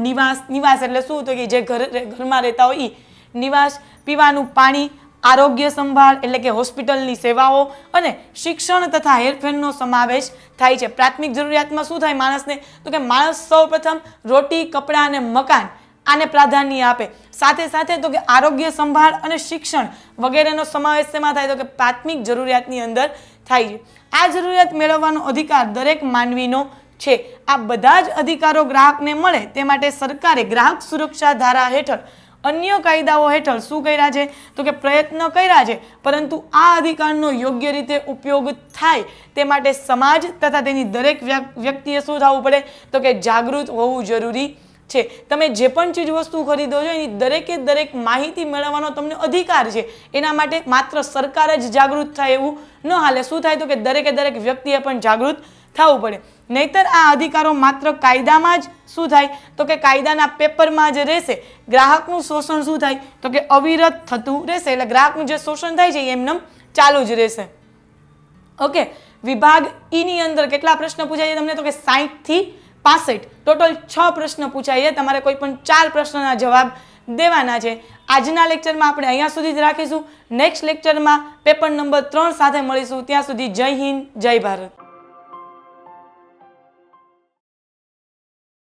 નિવાસ એટલે શું તો કે જે ઘરમાં રહેતા હોય એ નિવાસ, પીવાનું પાણી, આરોગ્ય સંભાળ એટલે કે હોસ્પિટલની સેવાઓ અને શિક્ષણ તથા હેરફેરનો સમાવેશ થાય છે. પ્રાથમિક જરૂરિયાતમાં શું થાય માણસને તો કે માણસ સૌપ્રથમ રોટી, કપડાં અને મકાન આને પ્રાધાન્ય આપે. સાથે સાથે તો કે આરોગ્ય સંભાળ અને શિક્ષણ વગેરેનો સમાવેશ શેમાં થાય તો કે પ્રાથમિક જરૂરિયાતની અંદર થાય છે. આ જરૂરિયાત મેળવવાનો અધિકાર દરેક માનવીનો છે. આ બધા જ અધિકારો ગ્રાહકને મળે તે માટે સરકારે ગ્રાહક સુરક્ષા ધારા હેઠળ અન્ય કાયદાઓ હેઠળ શું કર્યા છે તો કે પ્રયત્ન કર્યા છે, પરંતુ આ અધિકારનો યોગ્ય રીતે ઉપયોગ થાય તે માટે સમાજ તથા તેની દરેક વ્યક્તિએ શું થવું પડે તો કે જાગૃત હોવું જરૂરી છે. તમે જે પણ ચીજ વસ્તુ ખરીદો છો એની દરેકે દરેક માહિતી મેળવવાનો તમને અધિકાર છે. એના માટે માત્ર સરકાર જ જાગૃત થાય એવું ન હાલે. શું થાય તો કે દરેકે દરેક વ્યક્તિએ પણ જાગૃત થવું પડે, નહીતર આ અધિકારો માત્ર કાયદામાં જ શું થાય તો કે કાયદાના પેપરમાં જ રહેશે. ગ્રાહકનું શોષણ શું થાય તો કે અવિરત થતું રહેશે, એટલે ગ્રાહકનું જે શોષણ થાય છે એ એમને ચાલુ જ રહેશે. ઓકે, વિભાગ ઈ ની અંદર કેટલા પ્રશ્ન પૂછાય છે તમને તો કે 60 થી 65 ટોટલ 6 પ્રશ્ન પૂછાય છે. તમારે કોઈ પણ 4 પ્રશ્નના જવાબ દેવાના છે. આજના લેક્ચરમાં આપણે અહીંયા સુધી જ રાખીશું. નેક્સ્ટ લેક્ચરમાં પેપર નંબર 3 સાથે મળીશું. ત્યાં સુધી જય હિન્દ, જય ભારત.